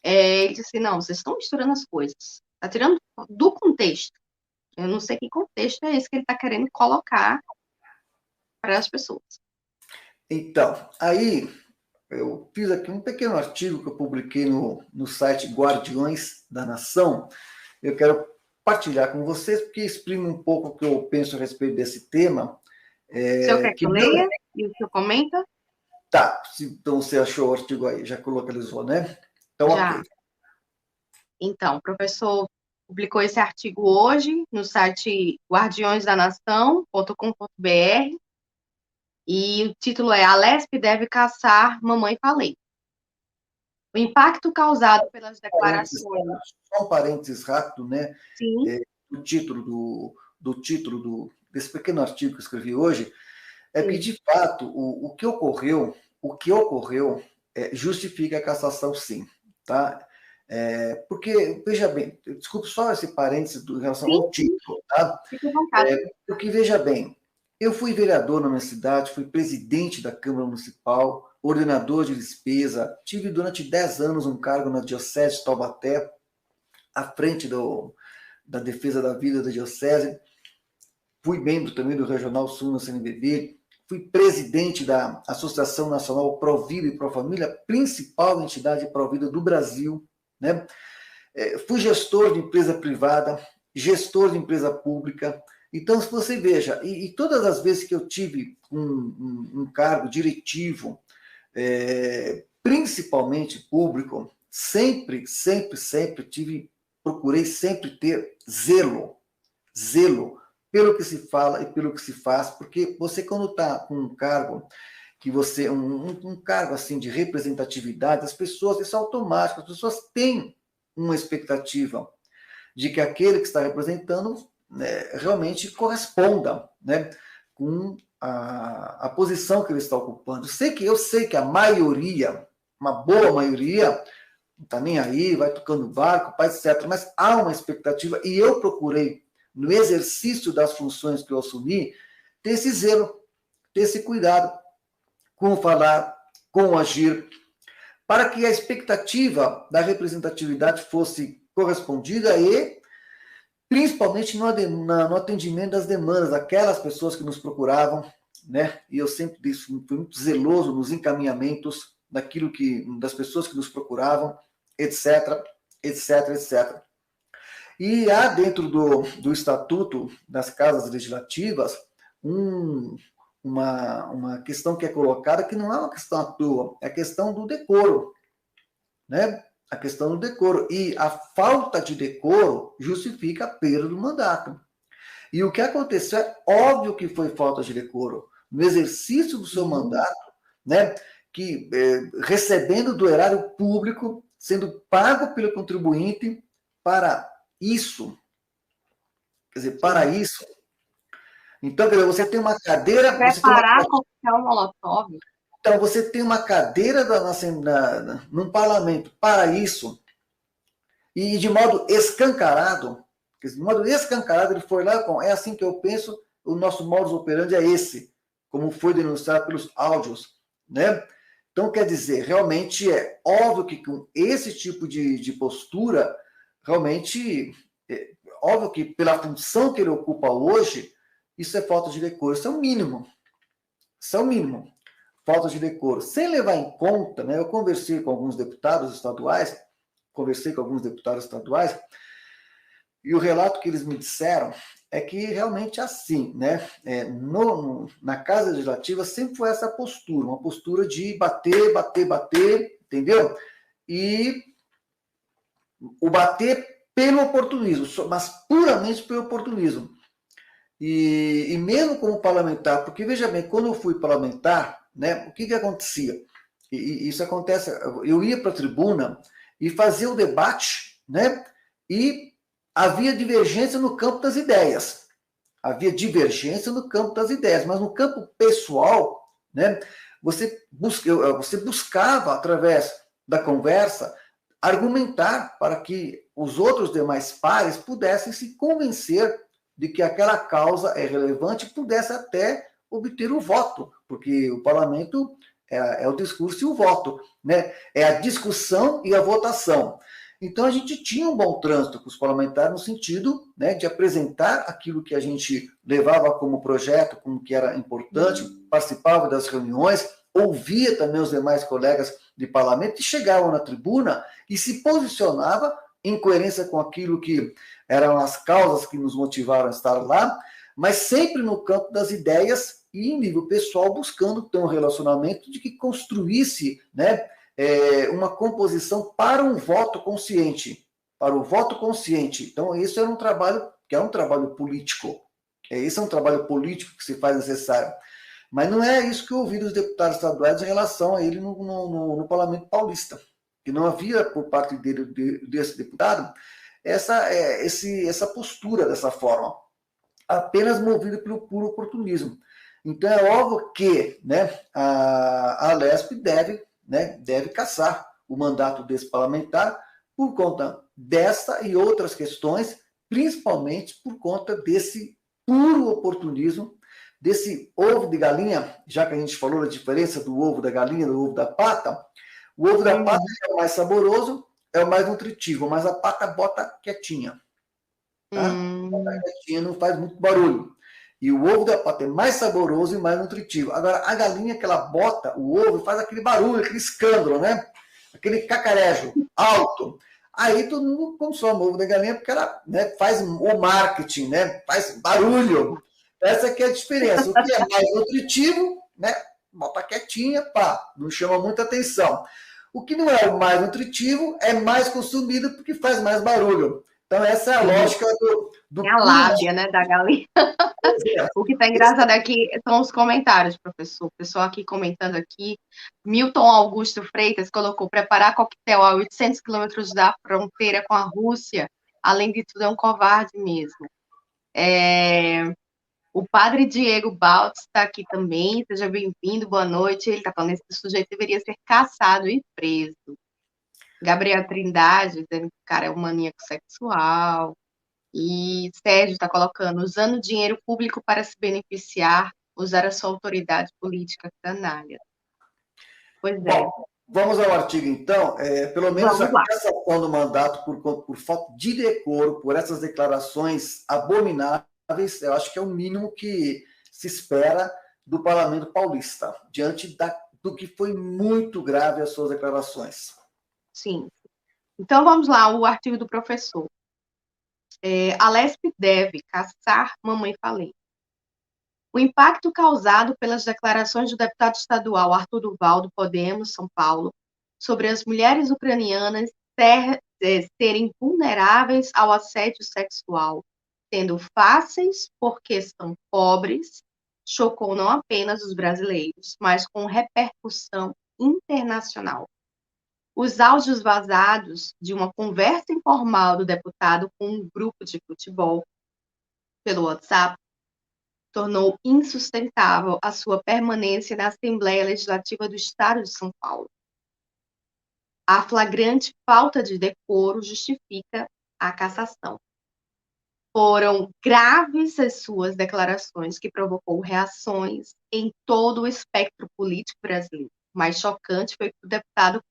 Ele disse assim, não, vocês estão misturando as coisas. Está tirando do contexto. Eu não sei que contexto é esse que ele está querendo colocar para as pessoas. Então, aí eu fiz aqui um pequeno artigo que eu publiquei no site Guardiões da Nação. Eu quero partilhar com vocês, porque exprime um pouco o que eu penso a respeito desse tema. O senhor quer que eu leia? E o senhor comenta? Tá, então você achou o artigo aí, já localizou, né? Então, Já. ok. Então, o professor publicou esse artigo hoje no site guardiõesdanação.com.br e o título é A Lespe deve caçar Mamãe Falei. O impacto causado pelas Parênteses, declarações. só um parênteses rápido, né? Sim, Do título desse pequeno artigo que eu escrevi hoje, é que, sim, de fato, o que ocorreu justifica a cassação, sim. Tá? Porque, veja bem, desculpe só esse parênteses em relação sim, ao sim, título, tá? fique à vontade. Porque, veja bem, eu fui vereador na minha cidade, fui presidente da Câmara Municipal, ordenador de despesa, tive durante 10 anos um cargo na Diocese de Taubaté, à frente da defesa da vida da Diocese, fui membro também do Regional Sul no CNBB, fui presidente da Associação Nacional Provida e Profamília, principal entidade Provida do Brasil, né? Fui gestor de empresa privada, gestor de empresa pública. Então, se você veja, e todas as vezes que eu tive um cargo diretivo, principalmente público, sempre procurei sempre ter zelo pelo que se fala e pelo que se faz, porque você quando está com um cargo que você um cargo assim de representatividade, as pessoas, isso é automático, as pessoas têm uma expectativa de que aquele que está representando, né, realmente corresponda, né, com a posição que ele está ocupando. Eu sei que a maioria, uma boa maioria, não está nem aí, vai tocando barco, etc. Mas há uma expectativa e eu procurei, no exercício das funções que eu assumi, ter esse zelo, ter esse cuidado com o falar, com o agir, para que a expectativa da representatividade fosse correspondida e principalmente no atendimento das demandas daquelas pessoas que nos procuravam, né? E eu sempre fui muito zeloso nos encaminhamentos das pessoas que nos procuravam, etc, etc, etc. E há dentro do Estatuto das Casas Legislativas uma questão que é colocada que não é uma questão à toa, é a questão do decoro, né? A questão do decoro. E a falta de decoro justifica a perda do mandato. E o que aconteceu é óbvio que foi falta de decoro. No exercício do seu mandato, né? Que recebendo do erário público, sendo pago pelo contribuinte para isso. Quer dizer, para isso. Então, quer dizer, você tem uma cadeira. Preparar coquetel molotov. Então, você tem uma cadeira num parlamento para isso, e de modo escancarado, ele foi lá com, é assim que eu penso, o nosso modus operandi é esse, como foi denunciado pelos áudios, né? Então, quer dizer, realmente é óbvio que com esse tipo de postura, realmente, óbvio que pela função que ele ocupa hoje, isso é falta de decoro, isso é o mínimo. Isso é o mínimo. Falta de decoro. Sem levar em conta, né, eu conversei com alguns deputados estaduais, e o relato que eles me disseram é que realmente é assim, né? Na Casa Legislativa sempre foi essa postura, uma postura de bater, bater, bater, entendeu? E o bater pelo oportunismo, mas puramente pelo oportunismo. E mesmo como parlamentar, porque veja bem, quando eu fui parlamentar, né, o que acontecia? E isso acontece, eu ia para a tribuna e fazia o debate, né, e havia divergência no campo das ideias. Havia divergência no campo das ideias, mas no campo pessoal, né, você buscava, através da conversa, argumentar para que os outros demais pares pudessem se convencer de que aquela causa é relevante e pudesse até obter o voto, porque o parlamento é o discurso e o voto, né? É a discussão e a votação. Então a gente tinha um bom trânsito com os parlamentares no sentido, né, de apresentar aquilo que a gente levava como projeto, como que era importante, participava das reuniões, ouvia também os demais colegas de parlamento e chegavam na tribuna e se posicionava em coerência com aquilo que eram as causas que nos motivaram a estar lá, mas sempre no campo das ideias e em nível pessoal, buscando ter um relacionamento de que construísse, né, uma composição para um voto consciente, para o voto consciente. Então, isso era um trabalho que é um trabalho político. Esse é um trabalho político que se faz necessário. Mas não é isso que eu ouvi dos deputados estaduais em relação a ele no Parlamento Paulista. que não havia por parte dele, desse deputado, essa postura dessa forma, apenas movido pelo puro oportunismo. Então é óbvio que, né, a Alesp deve cassar o mandato desse parlamentar por conta dessa e outras questões, principalmente por conta desse puro oportunismo, desse ovo de galinha, já que a gente falou da diferença do ovo da galinha e do ovo da pata. O ovo da pata é o mais saboroso, é o mais nutritivo, mas a pata bota quietinha. Tá? Bota quietinha, não faz muito barulho. E o ovo da pata é mais saboroso e mais nutritivo. Agora, a galinha que ela bota o ovo faz aquele barulho, aquele escândalo, né? Aquele cacarejo alto. Aí todo mundo consome o ovo da galinha porque ela, né, faz o marketing, né? Faz barulho. Essa aqui é a diferença. O que é mais nutritivo, né? Bota quietinha, pá, não chama muita atenção. O que não é o mais nutritivo é mais consumido porque faz mais barulho. Então, essa é a lógica do é a lábia, né, da galinha. O que está engraçado aqui são os comentários, professor. O pessoal aqui comentando aqui. Milton Augusto Freitas colocou: preparar coquetel a 800 quilômetros da fronteira com a Rússia, além de tudo, é um covarde mesmo. O padre Diego Baltz está aqui também. Seja bem-vindo, boa noite. Ele está falando que esse sujeito deveria ser caçado e preso. Gabriel Trindade dizendo que o cara é um maníaco sexual. E Sérgio está colocando: usando dinheiro público para se beneficiar, usar a sua autoridade política canalha. Pois é. Bom, vamos ao artigo, então. Pelo menos a cassação do mandato por falta de decoro, por essas declarações abomináveis, eu acho que é o mínimo que se espera do Parlamento Paulista, diante do que foi muito grave as suas declarações. Sim. Então, vamos lá, o artigo do professor. A Alesp deve caçar mamãe falei. O impacto causado pelas declarações do deputado estadual Arthur Duval, do Podemos, São Paulo, sobre as mulheres ucranianas serem vulneráveis ao assédio sexual, sendo fáceis porque são pobres, chocou não apenas os brasileiros, mas com repercussão internacional. Os áudios vazados de uma conversa informal do deputado com um grupo de futebol pelo WhatsApp tornou insustentável a sua permanência na Assembleia Legislativa do Estado de São Paulo. A flagrante falta de decoro justifica a cassação. Foram graves as suas declarações, que provocou reações em todo o espectro político brasileiro. O mais chocante foi que o deputado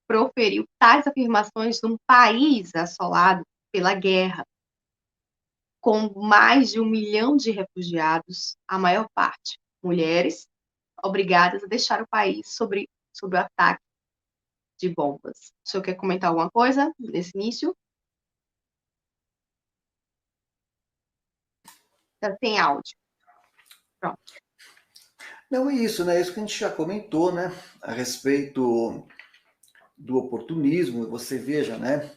proferiu tais afirmações num país assolado pela guerra, com mais de 1 milhão de refugiados, a maior parte mulheres, obrigadas a deixar o país sob o ataque de bombas. O senhor quer comentar alguma coisa nesse início? Então, tem áudio. Pronto. Não é isso, né? Isso que a gente já comentou, né? A respeito do oportunismo. Você veja, né?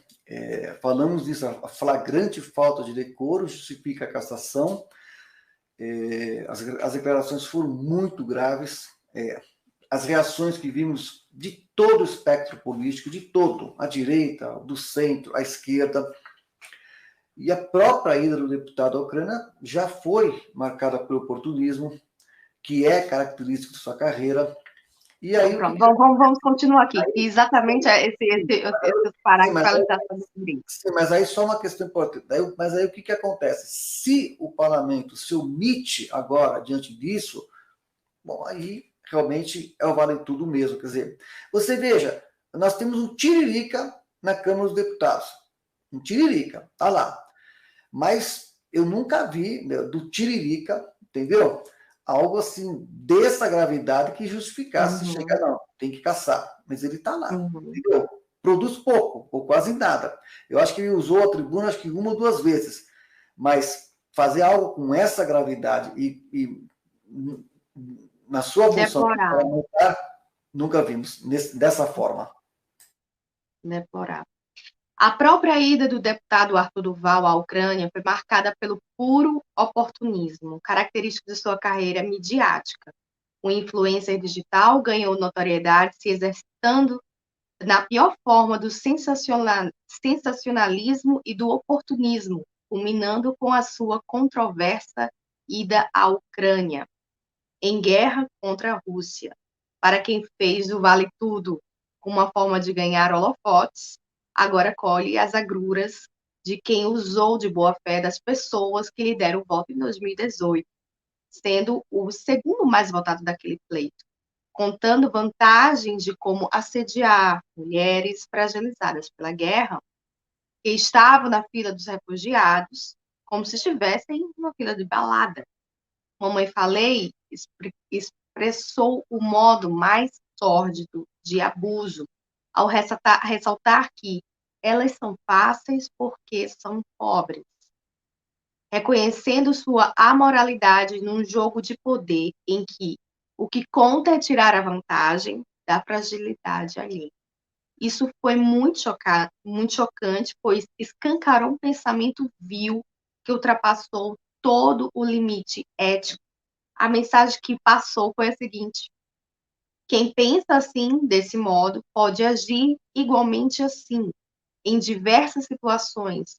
Falamos disso, a flagrante falta de decoro justifica a cassação. As declarações foram muito graves. As reações que vimos de todo o espectro político, de todo, a direita, do centro, a esquerda. E a própria ida do deputado à Ucrânia já foi marcada pelo oportunismo, que é característico de sua carreira. E aí, pronto, vamos continuar aqui. Exatamente esse parágrafo que ela está fazendo. Sim, mas aí só uma questão importante. Mas aí o que acontece? Se o parlamento se omite agora diante disso, bom, aí realmente é o vale tudo mesmo. Quer dizer, você veja, nós temos um tiririca na Câmara dos Deputados. Um tiririca, tá lá. Mas eu nunca vi, né, do tiririca, entendeu? Algo assim, dessa gravidade que justificasse chegar, não, tem que caçar. Mas ele está lá, entendeu? Produz pouco, ou quase nada. Eu acho que ele usou a tribuna, acho que 1 ou 2 vezes. Mas fazer algo com essa gravidade e na sua função parlamentar, nunca vimos dessa forma. Deplorável. A própria ida do deputado Arthur Duval à Ucrânia foi marcada pelo puro oportunismo, característico de sua carreira midiática. O influencer digital ganhou notoriedade se exercitando na pior forma do sensacionalismo e do oportunismo, culminando com a sua controversa ida à Ucrânia, em guerra contra a Rússia, para quem fez o vale tudo como uma forma de ganhar holofotes, agora colhe as agruras de quem usou de boa fé das pessoas que lhe deram o voto em 2018, sendo o segundo mais votado daquele pleito, contando vantagens de como assediar mulheres fragilizadas pela guerra, que estavam na fila dos refugiados, como se estivessem numa fila de balada. Mamãe Falei expressou o modo mais sórdido de abuso ao ressaltar que elas são fáceis porque são pobres, reconhecendo sua amoralidade num jogo de poder em que o que conta é tirar a vantagem da fragilidade alheia. Isso foi muito chocante, pois escancarou um pensamento vil que ultrapassou todo o limite ético. A mensagem que passou foi a seguinte: quem pensa assim, desse modo, pode agir igualmente assim, em diversas situações.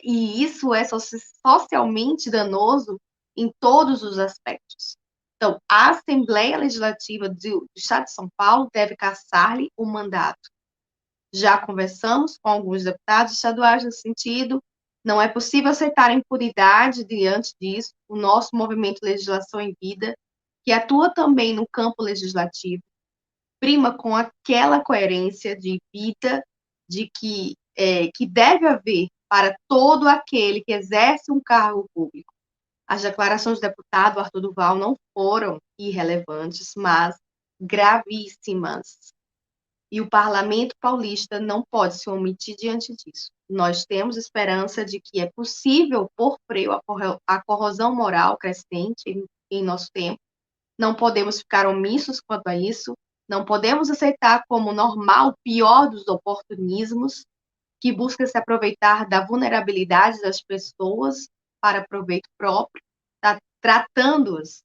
E isso é socialmente danoso em todos os aspectos. Então, a Assembleia Legislativa do Estado de São Paulo deve cassar-lhe o mandato. Já conversamos com alguns deputados estaduais nesse sentido. Não é possível aceitar a impunidade diante disso. O nosso movimento Legislação em Vida, que atua também no campo legislativo, prima com aquela coerência de vida de que deve haver para todo aquele que exerce um cargo público. As declarações do deputado Arthur Duval não foram irrelevantes, mas gravíssimas. E o Parlamento Paulista não pode se omitir diante disso. Nós temos esperança de que é possível pôr freio à corrosão moral crescente em nosso tempo. Não podemos ficar omissos quanto a isso. Não podemos aceitar como normal o pior dos oportunismos, que busca se aproveitar da vulnerabilidade das pessoas para proveito próprio, tratando-os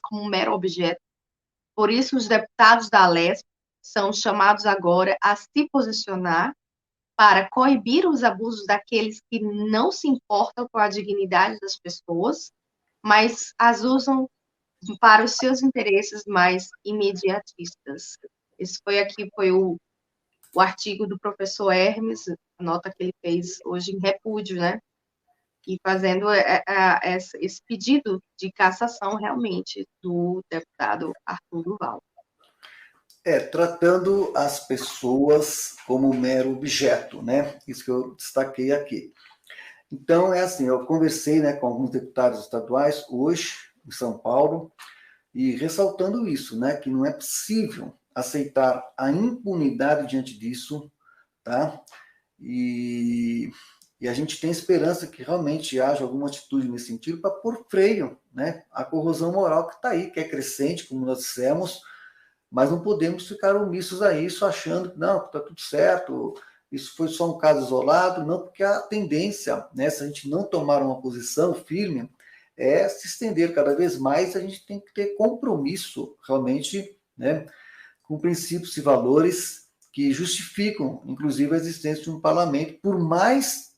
como um mero objeto. Por isso, os deputados da Alesp são chamados agora a se posicionar para coibir os abusos daqueles que não se importam com a dignidade das pessoas, mas as usam para os seus interesses mais imediatistas. Esse foi o artigo do professor Hermes, a nota que ele fez hoje em repúdio, né? E fazendo esse pedido de cassação realmente do deputado Arthur Duval. Tratando as pessoas como mero objeto, né? Isso que eu destaquei aqui. Então, é assim, eu conversei, né, com alguns deputados estaduais hoje, em São Paulo, e ressaltando isso, né, que não é possível aceitar a impunidade diante disso, tá? E a gente tem esperança que realmente haja alguma atitude nesse sentido para pôr freio, né, à corrosão moral que está aí, que é crescente, como nós dissemos, mas não podemos ficar omissos a isso, achando que não, está tudo certo, isso foi só um caso isolado, não, porque a tendência, né, se a gente não tomar uma posição firme, é se estender cada vez mais. A gente tem que ter compromisso, realmente, né, com princípios e valores que justificam, inclusive, a existência de um parlamento, por mais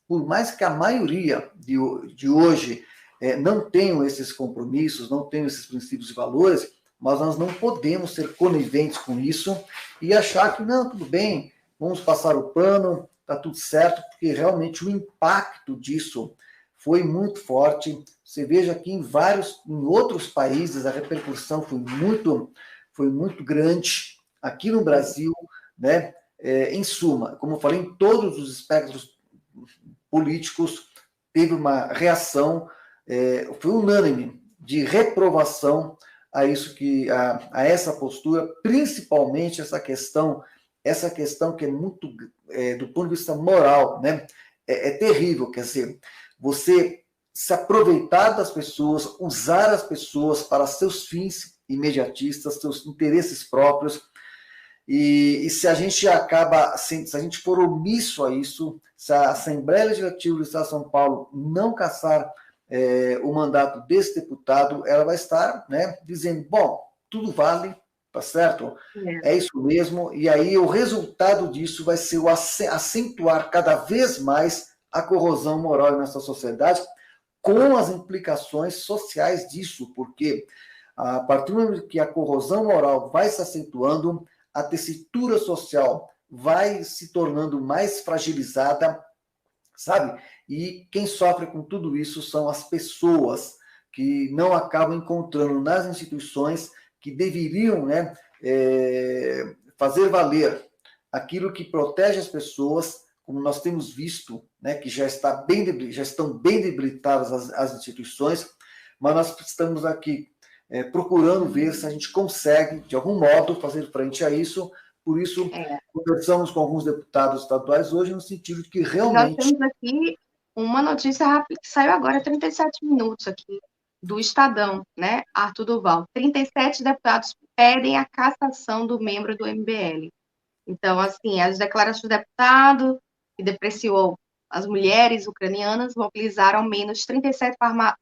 que a maioria de hoje não tenham esses compromissos, não tenham esses princípios e valores, mas nós não podemos ser coniventes com isso e achar que, não, tudo bem, vamos passar o pano, está tudo certo, porque realmente o impacto disso foi muito forte. Você veja que em outros países a repercussão foi muito grande. Aqui no Brasil, né, em suma, como eu falei, em todos os espectros políticos teve uma reação, foi unânime, de reprovação a isso, a essa postura, principalmente essa questão que é muito, do ponto de vista moral, né, é terrível, quer dizer, você se aproveitar das pessoas, usar as pessoas para seus fins imediatistas, seus interesses próprios, e se a gente se a gente for omisso a isso, se a Assembleia Legislativa do Estado de São Paulo não cassar o mandato desse deputado, ela vai estar, né, dizendo, bom, tudo vale, tá certo? É. É isso mesmo, e aí o resultado disso vai ser o acentuar cada vez mais a corrosão moral nessa sociedade, com as implicações sociais disso, porque a partir do momento que a corrosão moral vai se acentuando, a tessitura social vai se tornando mais fragilizada, sabe? E quem sofre com tudo isso são as pessoas que não acabam encontrando nas instituições que deveriam, né, fazer valer aquilo que protege as pessoas, como nós temos visto, né, que já estão bem debilitadas as instituições, mas nós estamos aqui procurando ver se a gente consegue, de algum modo, fazer frente a isso. Por isso, conversamos com alguns deputados estaduais hoje, no sentido de que Nós realmente... temos aqui uma notícia rápida que saiu agora, 37 minutos aqui, do Estadão, né? Arthur Duval. 37 deputados pedem a cassação do membro do MBL. Então, assim, as declarações do deputado, que depreciou as mulheres ucranianas, mobilizaram ao menos 37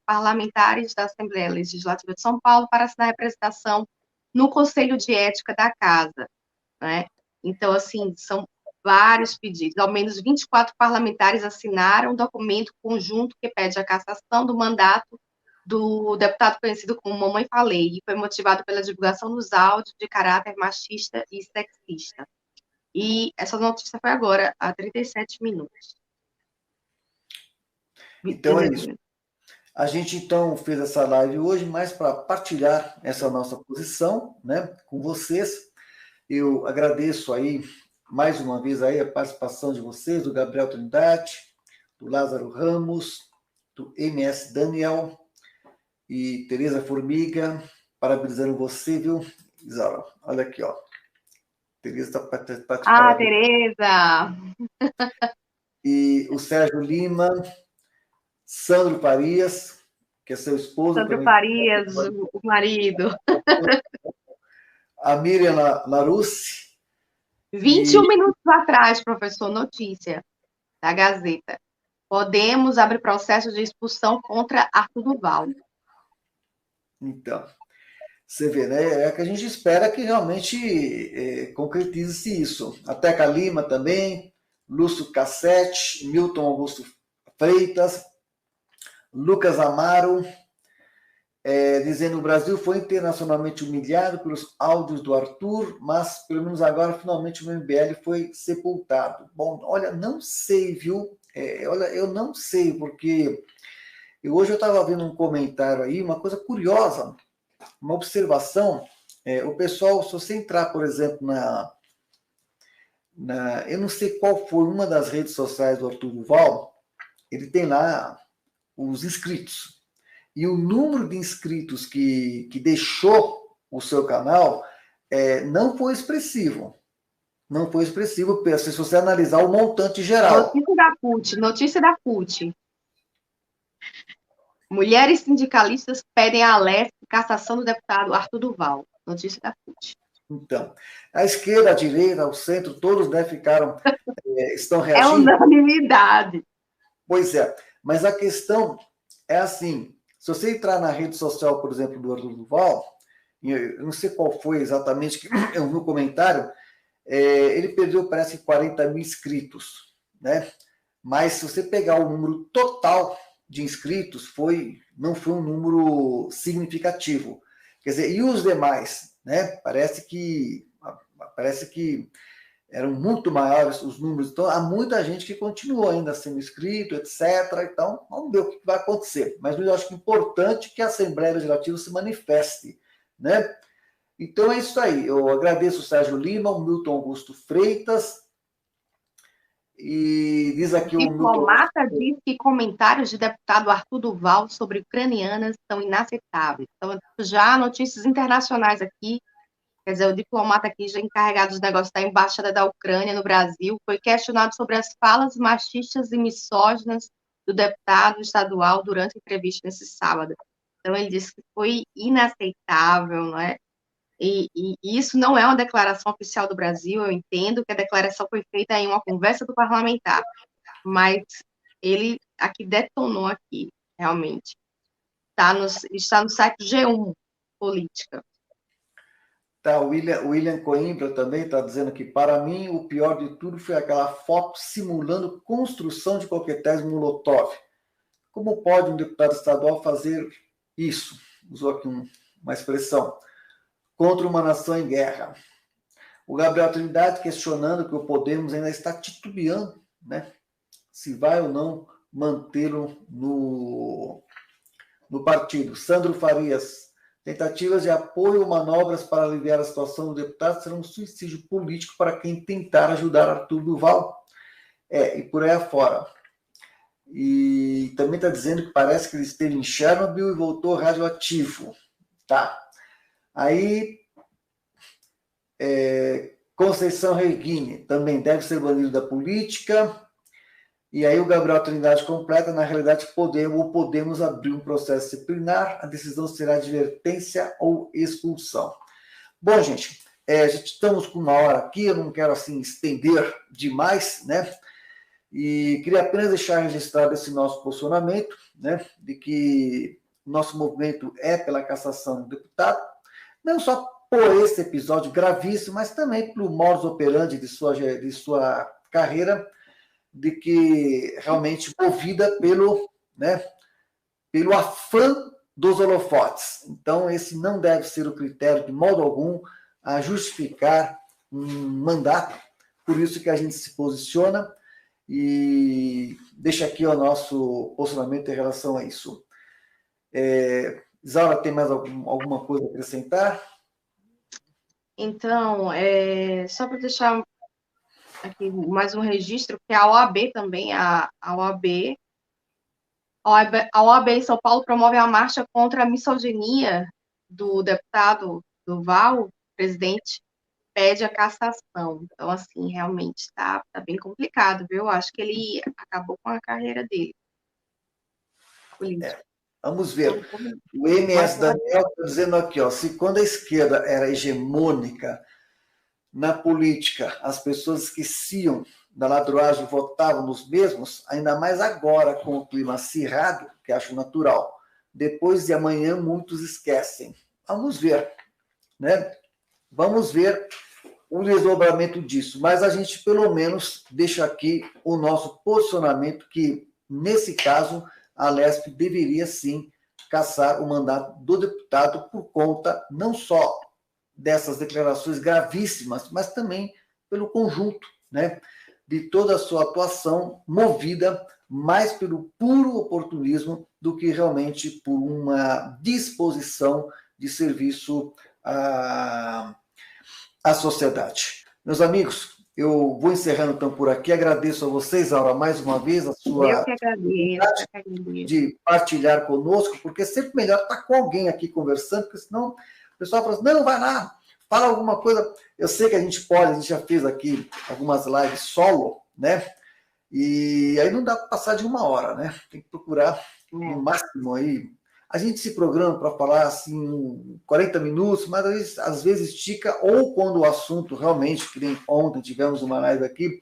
parlamentares da Assembleia Legislativa de São Paulo para assinar representação no Conselho de Ética da Casa, né? Então, assim, são vários pedidos. Ao menos 24 parlamentares assinaram um documento conjunto que pede a cassação do mandato do deputado conhecido como Mamãe Falei, e foi motivado pela divulgação dos áudios de caráter machista e sexista. E essa notícia foi agora, há 37 minutos. Então é isso. A gente, então, fez essa live hoje mais para partilhar essa nossa posição, né, com vocês. Eu agradeço aí, mais uma vez, aí, a participação de vocês, do Gabriel Trindade, do Lázaro Ramos, do MS Daniel e Tereza Formiga, parabenizando você, viu, Isaura? Olha aqui, ó. Tereza está participando. Ah, Tereza! E o Sérgio Lima, Sandro Farias, que é seu esposo Sandro também. Farias, o marido. A Miriam Larusse. 21 minutos atrás, professor, notícia da Gazeta. Podemos abrir processo de expulsão contra Arthur Duval. Então, você vê, né? É que a gente espera que realmente concretize-se isso. A Teca Lima também, Lúcio Cassete, Milton Augusto Freitas, Lucas Amaro, dizendo que o Brasil foi internacionalmente humilhado pelos áudios do Arthur, mas pelo menos agora finalmente o MBL foi sepultado. Bom, olha, não sei, viu? Olha, eu não sei, porque hoje eu estava vendo um comentário aí, uma coisa curiosa, uma observação. O pessoal, se você entrar, por exemplo, eu não sei qual foi uma das redes sociais do Arthur Duval, ele tem lá os inscritos. E o número de inscritos que deixou o seu canal não foi expressivo. Não foi expressivo, se você analisar o montante geral. Notícia da CUT. Mulheres sindicalistas pedem a Alesp cassação do deputado Arthur Duval. Notícia da CUT. Então, a esquerda, a direita, o centro, todos, né, estão reagindo. É unanimidade. Pois é, mas a questão é assim, se você entrar na rede social, por exemplo, do Arthur Duval, eu não sei qual foi exatamente que eu vi o comentário, ele perdeu, parece, 40 mil inscritos, né? Mas se você pegar o número total de inscritos, não foi um número significativo. Quer dizer, e os demais, né? Parece que eram muito maiores os números. Então, há muita gente que continua ainda sendo inscrito, etc. Então, vamos ver o que vai acontecer. Mas eu acho que é importante que a Assembleia Legislativa se manifeste, né? Então, é isso aí. Eu agradeço o Sérgio Lima, o Milton Augusto Freitas, e diz aqui o diplomata diz que comentários de deputado Arthur Duval sobre ucranianas são inaceitáveis. Então, já notícias internacionais aqui. Quer dizer, o diplomata aqui, já encarregado dos negócios da Embaixada da Ucrânia no Brasil, foi questionado sobre as falas machistas e misóginas do deputado estadual durante a entrevista nesse sábado. Então, ele disse que foi inaceitável, não é? E isso não é uma declaração oficial do Brasil, eu entendo que a declaração foi feita em uma conversa do parlamentar, mas ele aqui detonou aqui, realmente. Está no site G1 Política. Tá, o William Coimbra também está dizendo que, para mim, o pior de tudo foi aquela foto simulando construção de coquetéis Molotov. Como pode um deputado estadual fazer isso? Usou aqui uma expressão. Contra uma nação em guerra. O Gabriel Trindade questionando que o Podemos ainda está titubeando, né? Se vai ou não mantê-lo no partido. Sandro Farias, tentativas de apoio ou manobras para aliviar a situação do deputado serão um suicídio político para quem tentar ajudar Arthur Duval. E por aí afora. E também está dizendo que parece que ele esteve em Chernobyl e voltou radioativo. Tá. Aí, Conceição Reguini também deve ser banido da política. E aí o Gabriel Trindade completa, na realidade, podemos abrir um processo disciplinar, a decisão será advertência ou expulsão. Bom, gente, estamos com 1 hora aqui, eu não quero assim estender demais, né? E queria apenas deixar registrado esse nosso posicionamento, né? De que nosso movimento é pela cassação do deputado, não só por esse episódio gravíssimo, mas também pelo modus operandi de sua carreira, de que realmente movida pelo afã dos holofotes. Então, esse não deve ser o critério, de modo algum, a justificar um mandato. Por isso que a gente se posiciona e deixa aqui o nosso posicionamento em relação a isso. Isaura, tem mais alguma coisa a acrescentar? Então, só para deixar aqui mais um registro, que a OAB também, a OAB em São Paulo promove a marcha contra a misoginia do deputado Duval, presidente, pede a cassação. Então, assim, realmente está bem complicado, viu? Acho que ele acabou com a carreira dele. Vamos ver. O MS Daniel está dizendo aqui, se quando a esquerda era hegemônica na política, as pessoas esqueciam da ladruagem e votavam nos mesmos, ainda mais agora, com o clima acirrado, que acho natural. Depois de amanhã, muitos esquecem. Vamos ver, né? Vamos ver o desdobramento disso. Mas a gente, pelo menos, deixa aqui o nosso posicionamento que, nesse caso, a Lesp deveria, sim, cassar o mandato do deputado por conta não só dessas declarações gravíssimas, mas também pelo conjunto, né, de toda a sua atuação movida mais pelo puro oportunismo do que realmente por uma disposição de serviço à sociedade. Meus amigos, eu vou encerrando então por aqui. Agradeço a vocês, Aura, mais uma vez a sua oportunidade de partilhar conosco, porque é sempre melhor estar com alguém aqui conversando, porque senão o pessoal fala assim, não, vai lá, fala alguma coisa. Eu sei que a gente já fez aqui algumas lives solo, né? E aí não dá para passar de 1 hora, né? Tem que procurar no máximo aí. A gente se programa para falar assim 40 minutos, mas às vezes estica, ou quando o assunto realmente, que nem ontem tivemos uma live aqui,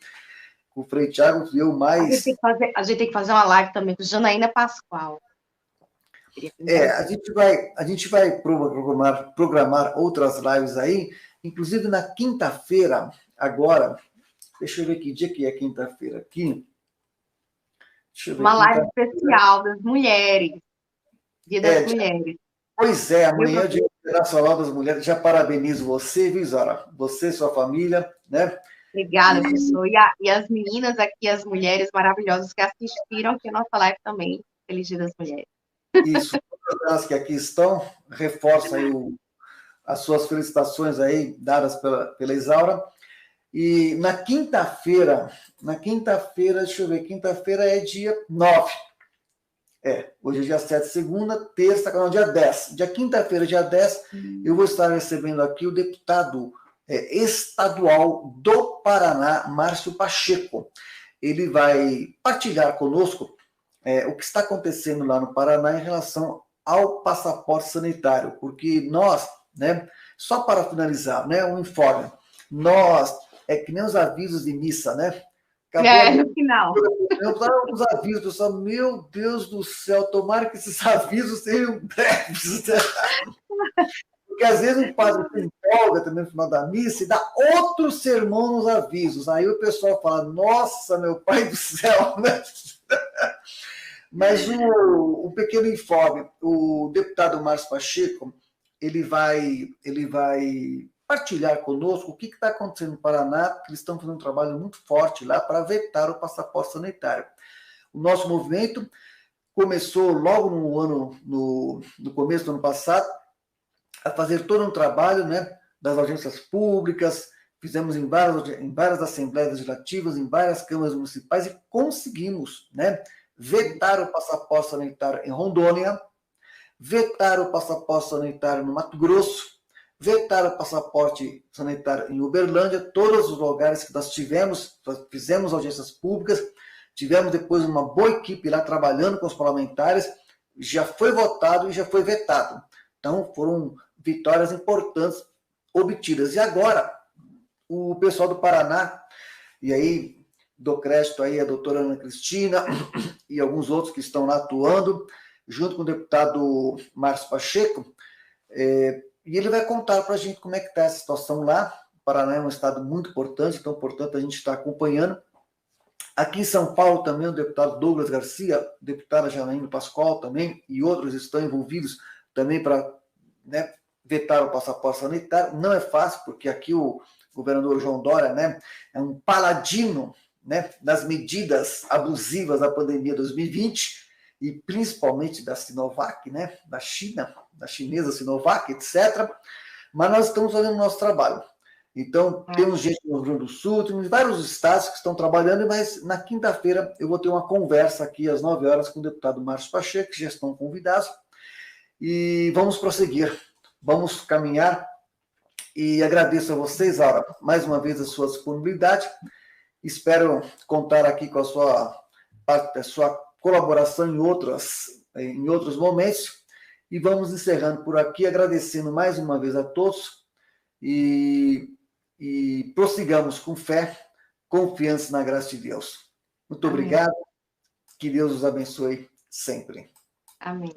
o Frei Thiago deu mais... A gente tem que fazer uma live também com Janaína Pascoal. A gente vai programar outras lives aí, inclusive na quinta-feira, agora, deixa eu ver que dia que é quinta-feira aqui. Uma live especial das mulheres, Dia das Mulheres. Pois é, amanhã é o Dia Internacional das Mulheres. Já parabenizo você, viu, Zara? Você e sua família, né? Obrigada, professor. E as meninas aqui, as mulheres maravilhosas que assistiram aqui a nossa live também. Feliz Dia das Mulheres. Isso, todas elas que aqui estão, reforça aí as suas felicitações aí, dadas pela Isaura. E na quinta-feira, deixa eu ver, quinta-feira é dia 9. Hoje é dia 7, segunda, terça, não, dia 10. Dia quinta-feira, dia 10, eu vou estar recebendo aqui o deputado estadual do Paraná, Márcio Pacheco. Ele vai partilhar conosco o que está acontecendo lá no Paraná em relação ao passaporte sanitário, porque nós, né, só para finalizar, né, um informe, nós, que nem os avisos de missa, né? No final. Os avisos, pessoal, meu Deus do céu, tomara que esses avisos sejam breves. Porque às vezes o padre se empolga também no final da missa e dá outro sermão nos avisos. Aí o pessoal fala, nossa, meu pai do céu, né? Mas um pequeno informe, o deputado Márcio Pacheco, ele vai partilhar conosco o que está acontecendo no Paraná, porque eles estão fazendo um trabalho muito forte lá para vetar o passaporte sanitário. O nosso movimento começou logo no começo do ano passado, a fazer todo um trabalho, né, das audiências públicas, fizemos em várias assembleias legislativas, em várias câmaras municipais e conseguimos, né, vetar o passaporte sanitário em Rondônia, vetar o passaporte sanitário no Mato Grosso, vetar o passaporte sanitário em Uberlândia, todos os lugares que nós fizemos audiências públicas, tivemos depois uma boa equipe lá trabalhando com os parlamentares, já foi votado e já foi vetado. Então, foram vitórias importantes obtidas. E agora, o pessoal do Paraná, e aí dou crédito aí à doutora Ana Cristina e alguns outros que estão lá atuando, junto com o deputado Márcio Pacheco, e ele vai contar para a gente como é que está essa situação lá. O Paraná é um estado muito importante, então, portanto, a gente está acompanhando. Aqui em São Paulo também o deputado Douglas Garcia, a deputada Janaína Pascoal também, e outros estão envolvidos também para, né, vetar o passaporte sanitário. Não é fácil, porque aqui o governador João Dória, né, é um paladino, né, das medidas abusivas da pandemia 2020, e principalmente da Sinovac, né, da China, da chinesa Sinovac, etc. Mas nós estamos fazendo o nosso trabalho. Então, temos gente no Rio Grande do Sul, temos vários estados que estão trabalhando, mas na quinta-feira eu vou ter uma conversa aqui às 9 horas com o deputado Márcio Pacheco, que já estão convidados, e vamos prosseguir, vamos caminhar, e agradeço a vocês, Aura, mais uma vez a sua disponibilidade, espero contar aqui com a sua colaboração em outros momentos, e vamos encerrando por aqui, agradecendo mais uma vez a todos, e prossigamos com fé, confiança na graça de Deus. Muito obrigado, que Deus os abençoe sempre. Amém.